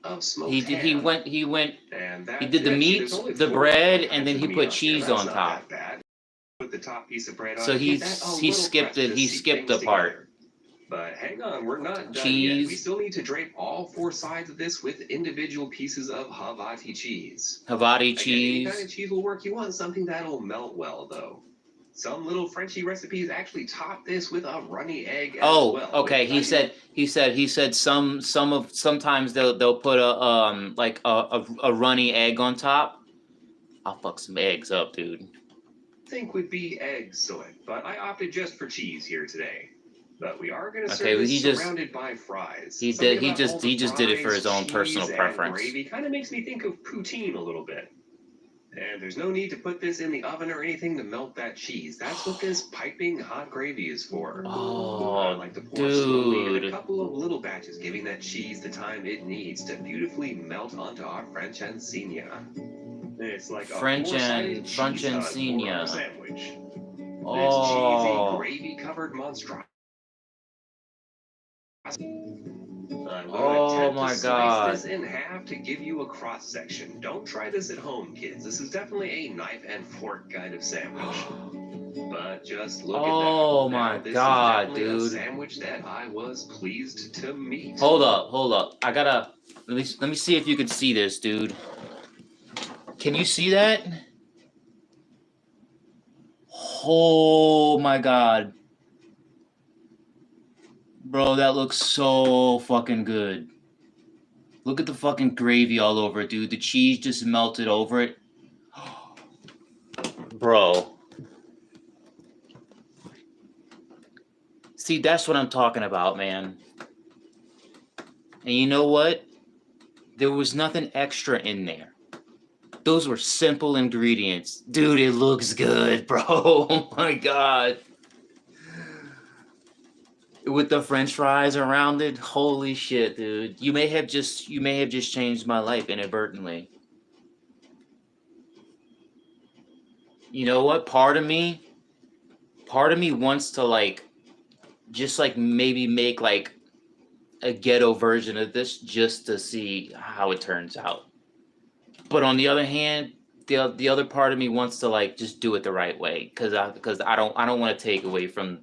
of smoked He ham. went And he that's did the it. See, meat, there's only the 4 bread, different and kinds then of he meat put on here. cheese That's on not top. that bad. Put the top piece of bread on So and give that a he little skipped press it. to He seep skipped things the part. together. But hang on, we're not done yet. We Cheese, still need to drape all 4 sides of this with individual pieces of Havarti cheese. Havarti Again, any kind cheese. of cheese will work. You want something that'll melt well, though. Some little Frenchy recipes actually top this with a runny egg as Oh, well. okay. Which I He said sometimes they'll put a runny egg on top. I'll fuck some eggs up, dude. think would be egg soy, but I opted just for cheese here today. But we are going to Okay, serve well, this he just surrounded by fries. he Something did he about all just the he just did it for fries, his own personal cheese, and preference. gravy kind of makes me think of poutine a little bit. And there's no need to put this in the oven or anything to melt that cheese. That's what this piping hot gravy is for. I Oh, like to pour slowly in a dude. couple of little batches, giving that cheese the time it needs to beautifully melt onto our Francesinha. It's like a 4-sided cheese hug for our Francesinha. sandwich. This Oh. cheesy, gravy-covered monstrosity. I'm going Oh to attempt my to god. slice this in half to give you a cross section. Don't try this at home, kids. This is definitely a knife and fork kind of sandwich. But just look at that. Oh my This God, is definitely dude. a sandwich that I was pleased to meet. Hold up. I gotta let me see if you can see this, dude. Can you see that? Oh my God. Bro, that looks so fucking good. Look at the fucking gravy all over it, dude. The cheese just melted over it. Bro. See, that's what I'm talking about, man. And you know what? There was nothing extra in there. Those were simple ingredients. Dude, it looks good, bro. Oh my God. With the French fries around it, holy shit, dude. You may have just changed my life inadvertently. You know what? Part of me wants to maybe make a ghetto version of this just to see how it turns out. But on the other hand, the other part of me wants to just do it the right way, because I don't want to take away from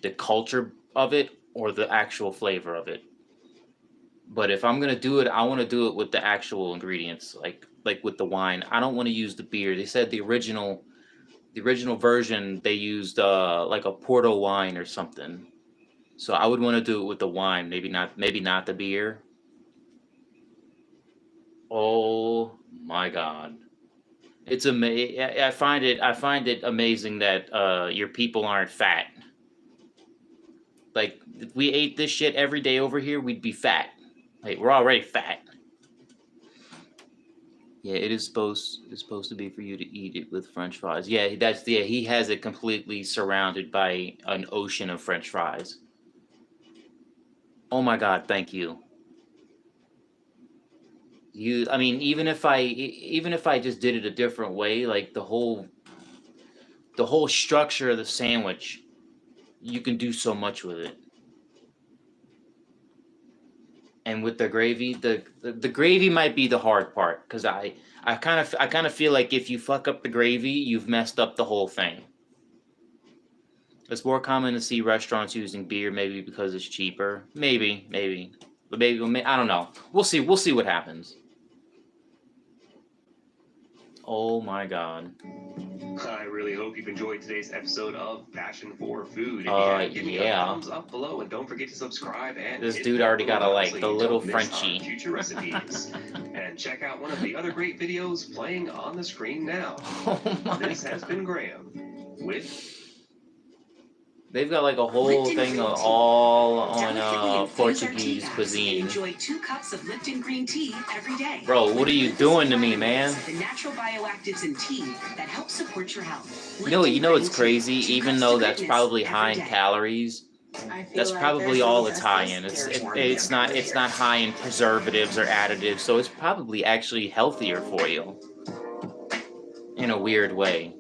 the culture of it or the actual flavor of it. But if I'm gonna do it, I want to do it with the actual ingredients, like with the wine. I don't want to use the beer. They said the original version they used like a Porto wine or something. So I would want to do it with the wine, maybe not the beer. Oh my God. It's I find it amazing that your people aren't fat. Like, if we ate this shit every day over here, we'd be fat. Like, we're already fat. Yeah, it's supposed to be for you to eat it with French fries. Yeah, he has it completely surrounded by an ocean of French fries. Oh my God, thank you. I mean, even if I just did it a different way, like the whole structure of the sandwich, you can do so much with it. And with the gravy, the gravy might be the hard part, because I kind of feel like if you fuck up the gravy, you've messed up the whole thing. It's more common to see restaurants using beer, maybe because it's cheaper. Maybe, but maybe I don't know. We'll see what happens. Oh my God. I really hope you've enjoyed today's episode of Passion for Food. If you have, give me a thumbs up below, and don't forget to subscribe. And this dude already got the little Frenchie. Future recipes. And check out one of the other great videos playing on the screen now. This has been Graham with. They've got like a whole thing all on Portuguese cuisine. Enjoy 2 cups of Lipton green tea every day. Bro, what are you doing to me, man? The natural bioactives in tea that help support your health. You know it's crazy. Even though that's probably high in calories, that's probably all it's high in. It's not high in preservatives or additives, so it's probably actually healthier for you in a weird way.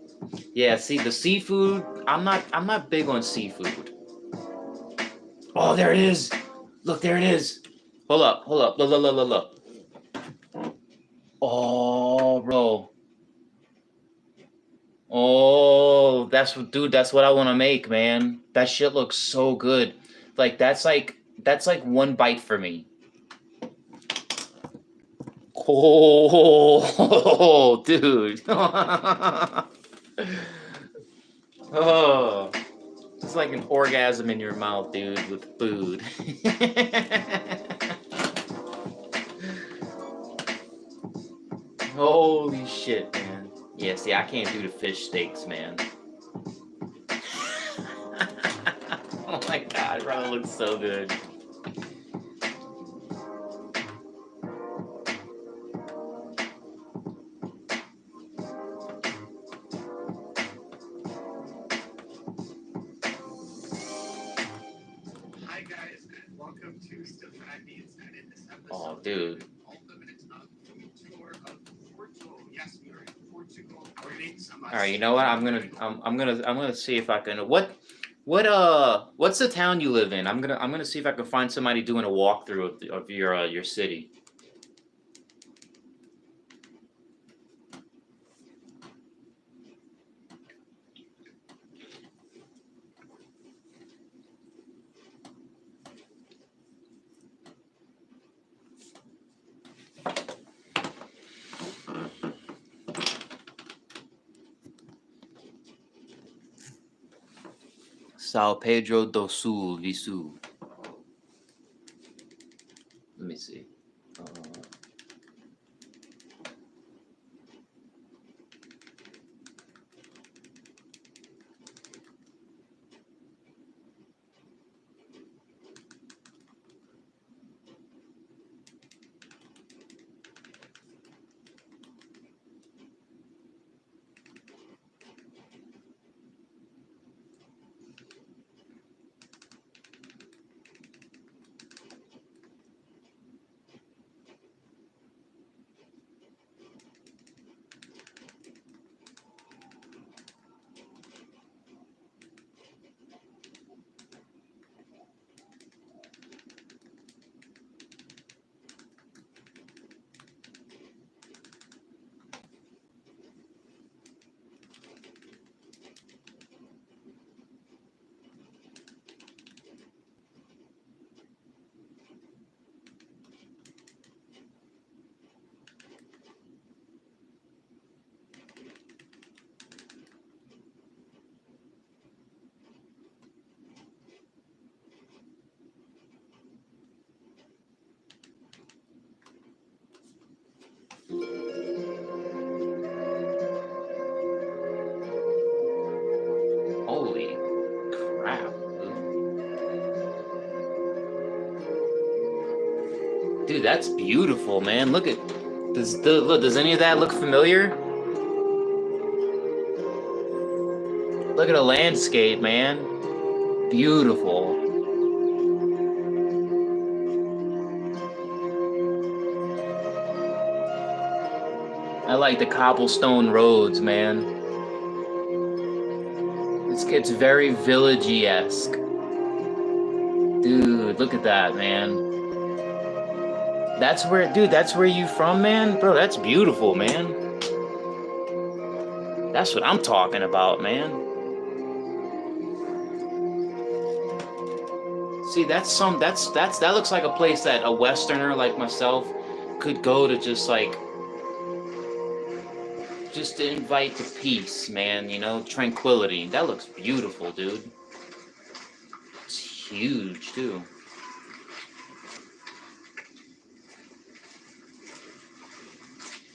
Yeah, see, the seafood, I'm not big on seafood. Oh, there it is. Look, there it is. Hold up. Look. Oh, bro. Oh, that's what I want to make, man. That shit looks so good. Like that's like one bite for me. Oh, dude. Oh, it's like an orgasm in your mouth, dude, with food. Holy shit, man. Yeah, see, I can't do the fish steaks, man. Oh my God, bro, it looks so good. Oh, dude. All right, you know what? I'm gonna see if I can. What's the town you live in? I'm gonna see if I can find somebody doing a walkthrough of your city. Sao Pedro do Sul, Visu. Let me see. Holy crap, dude, that's beautiful, man. Look at does any of that look familiar? Look at the landscape, man. Beautiful. I like the cobblestone roads, man. It's very villagey-esque. Dude, look at that, man. That's where you from, man? Bro, that's beautiful, man. That's what I'm talking about, man. See, that looks like a place that a Westerner like myself could go to just to invite the peace, man, you know, tranquility. That looks beautiful, dude. It's huge, too.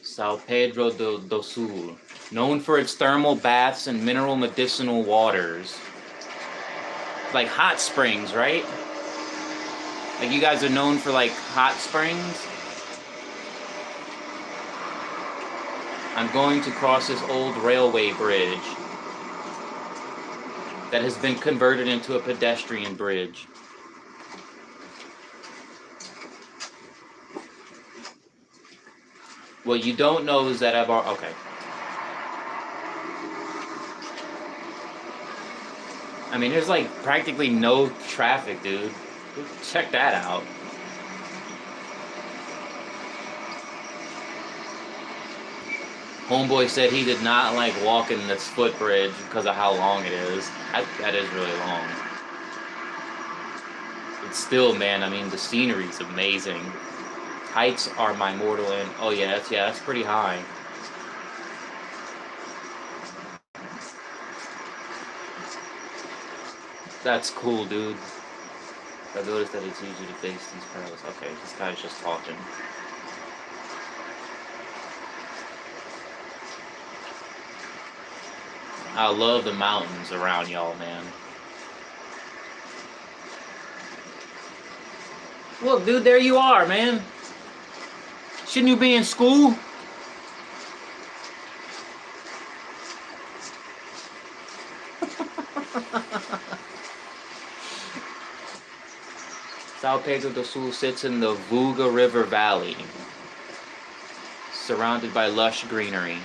Sao Pedro do Sul, known for its thermal baths and mineral medicinal waters. Like hot springs, right? Like you guys are known for like hot springs? I'm going to cross this old railway bridge that has been converted into a pedestrian bridge. What you don't know is that okay. I mean, there's like practically no traffic, dude. Check that out. Homeboy said he did not like walking this footbridge because of how long it is. That is really long. But still, man, I mean, the scenery's amazing. Heights are my mortal end. Oh yeah, that's pretty high. That's cool, dude. I noticed that it's easy to face these perils. Okay, this guy's just talking. I love the mountains around y'all, man. Look, dude, there you are, man. Shouldn't you be in school? Sao Pedro do Sul sits in the Vuga River Valley, surrounded by lush greenery.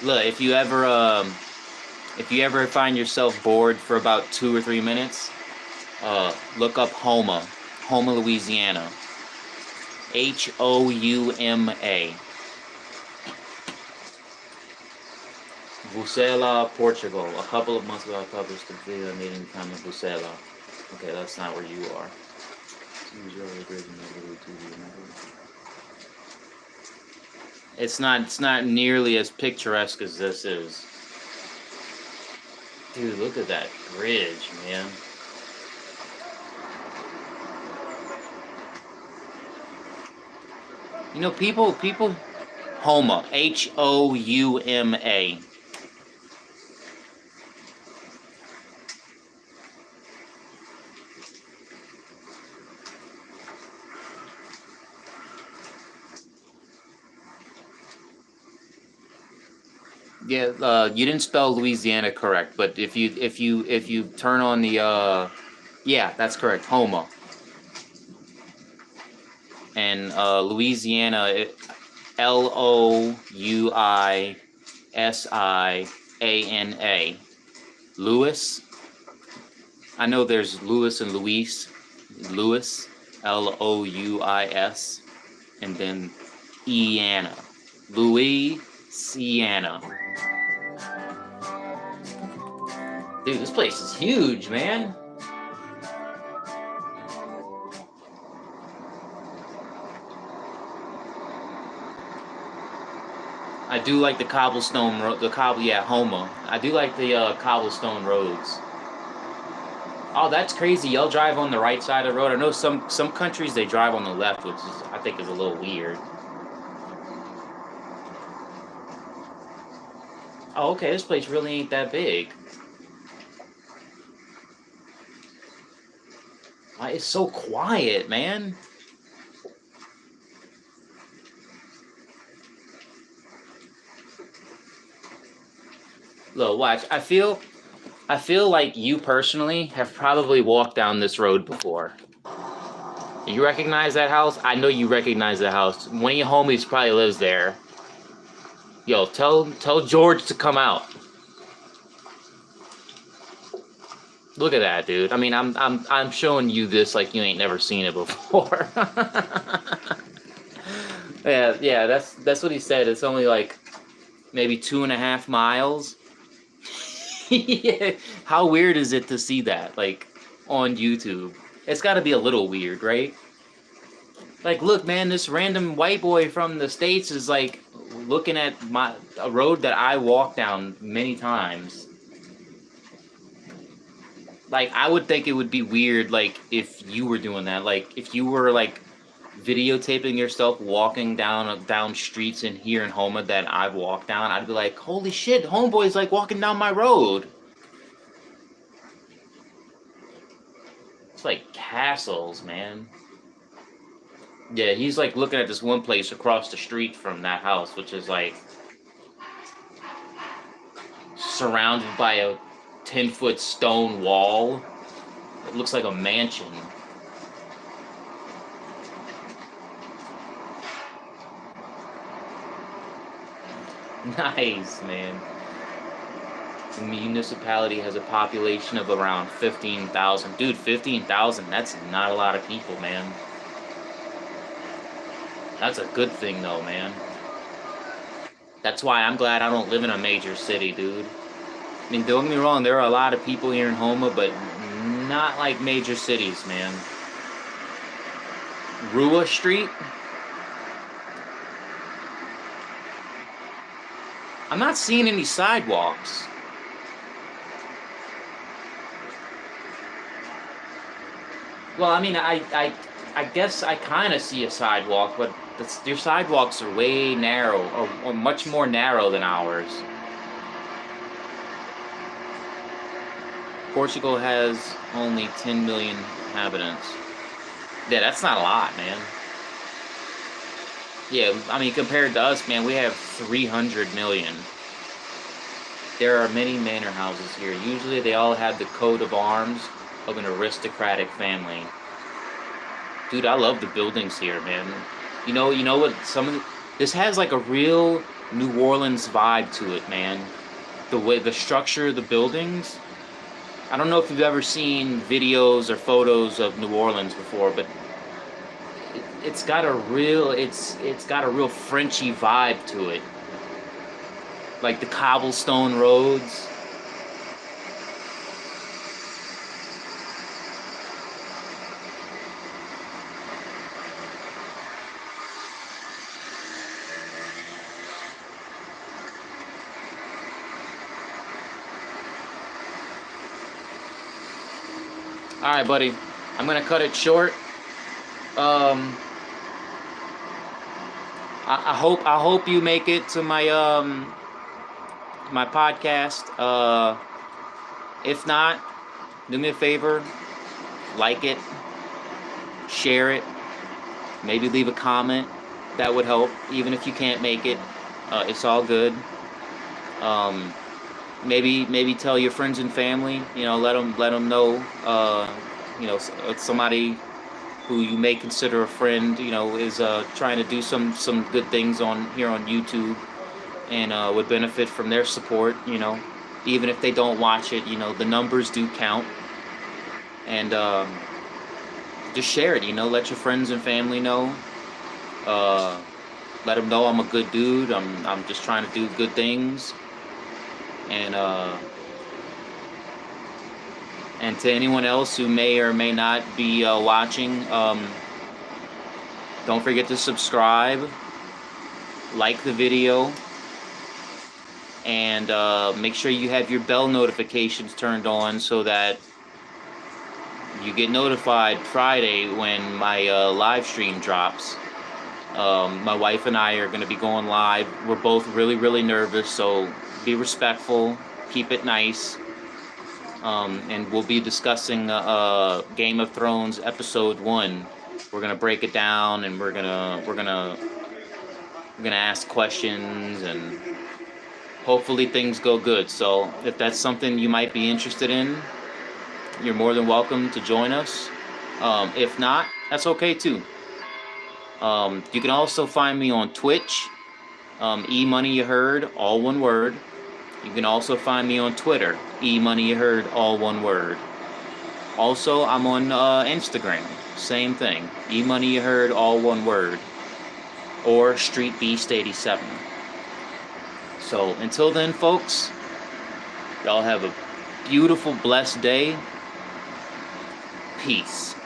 Look, if you ever find yourself bored for about 2 or 3 minutes, look up Houma, Louisiana. Houma. Bruxelles, Portugal. A couple of months ago, I published a video needing time in Bruxelles. Okay, that's not where you are. It's not nearly as picturesque as this is. Dude, look at that bridge, man. You know, people, Houma, Houma. Yeah, you didn't spell Louisiana correct, but if you turn on the yeah, that's correct, Houma. And Louisiana, Louisiana. Louis. I know there's Louis and Louise. Louis, Louis, and then Iana. Louisiana. Dude, this place is huge, man. I do like the cobblestone road, Houma. I do like the cobblestone roads. Oh, that's crazy. Y'all drive on the right side of the road. I know some countries they drive on the left, which is I think is a little weird. Oh, okay, this place really ain't that big. Why, it's so quiet, man. Look, watch. I feel like you personally have probably walked down this road before. You recognize that house? I know you recognize that house. One of your homies probably lives there. Yo, tell George to come out. Look at that, dude. I mean, I'm showing you this like you ain't never seen it before. yeah, that's what he said. It's only like maybe 2.5 miles. Yeah. How weird is it to see that, like, on YouTube? It's got to be a little weird, right? Like, look, man, this random white boy from the States is, like, looking at a road that I walk down many times. Like, I would think it would be weird, like, if you were doing that. Like, if you were, like, videotaping yourself walking down streets in here in Houma that I've walked down, I'd be like, holy shit, homeboy's like walking down my road. It's like castles, man. Yeah, he's like looking at this one place across the street from that house, which is like surrounded by a 10-foot stone wall. It looks like a mansion. Nice, man. The municipality has a population of around 15,000. Dude, 15,000, that's not a lot of people, man. That's a good thing, though, man. That's why I'm glad I don't live in a major city, dude. I mean, don't get me wrong, there are a lot of people here in Houma, but not like major cities, man. Rua Street? I'm not seeing any sidewalks. Well, I mean, I guess I kind of see a sidewalk, but your sidewalks are way narrow, or much more narrow than ours. Portugal has only 10 million inhabitants. Yeah, that's not a lot, man. Yeah, I mean, compared to us, man, we have 300 million. There are many manor houses here. Usually they all have the coat of arms of an aristocratic family. Dude, I love the buildings here, man. You know what? This has like a real New Orleans vibe to it, man. The structure of the buildings. I don't know if you've ever seen videos or photos of New Orleans before, but it's got a real Frenchy vibe to it. Like the cobblestone roads. All right, buddy. I'm gonna cut it short. I hope you make it to my my podcast. If not, do me a favor, like it, share it, maybe leave a comment. That would help. Even if you can't make it, it's all good. Maybe tell your friends and family. Let them know. Somebody who you may consider a friend, is trying to do some good things here on YouTube, and would benefit from their support. Even if they don't watch it, the numbers do count. And just share it. Let your friends and family know. Let them know I'm a good dude. I'm just trying to do good things. And to anyone else who may or may not be watching, don't forget to subscribe, like the video, and make sure you have your bell notifications turned on so that you get notified Friday when my live stream drops. My wife and I are going to be going live. We're both really, really nervous, so be respectful, keep it nice. And we'll be discussing Game of Thrones episode 1. We're gonna break it down, and we're gonna ask questions, and hopefully things go good. So if that's something you might be interested in, you're more than welcome to join us. If not, that's okay too. You can also find me on Twitch, eMoney You Heard, all one word. You can also find me on Twitter, eMoney You Heard, all one word. Also, I'm on Instagram, same thing, eMoney You Heard, all one word, or StreetBeast87. So until then, folks, y'all have a beautiful, blessed day. Peace.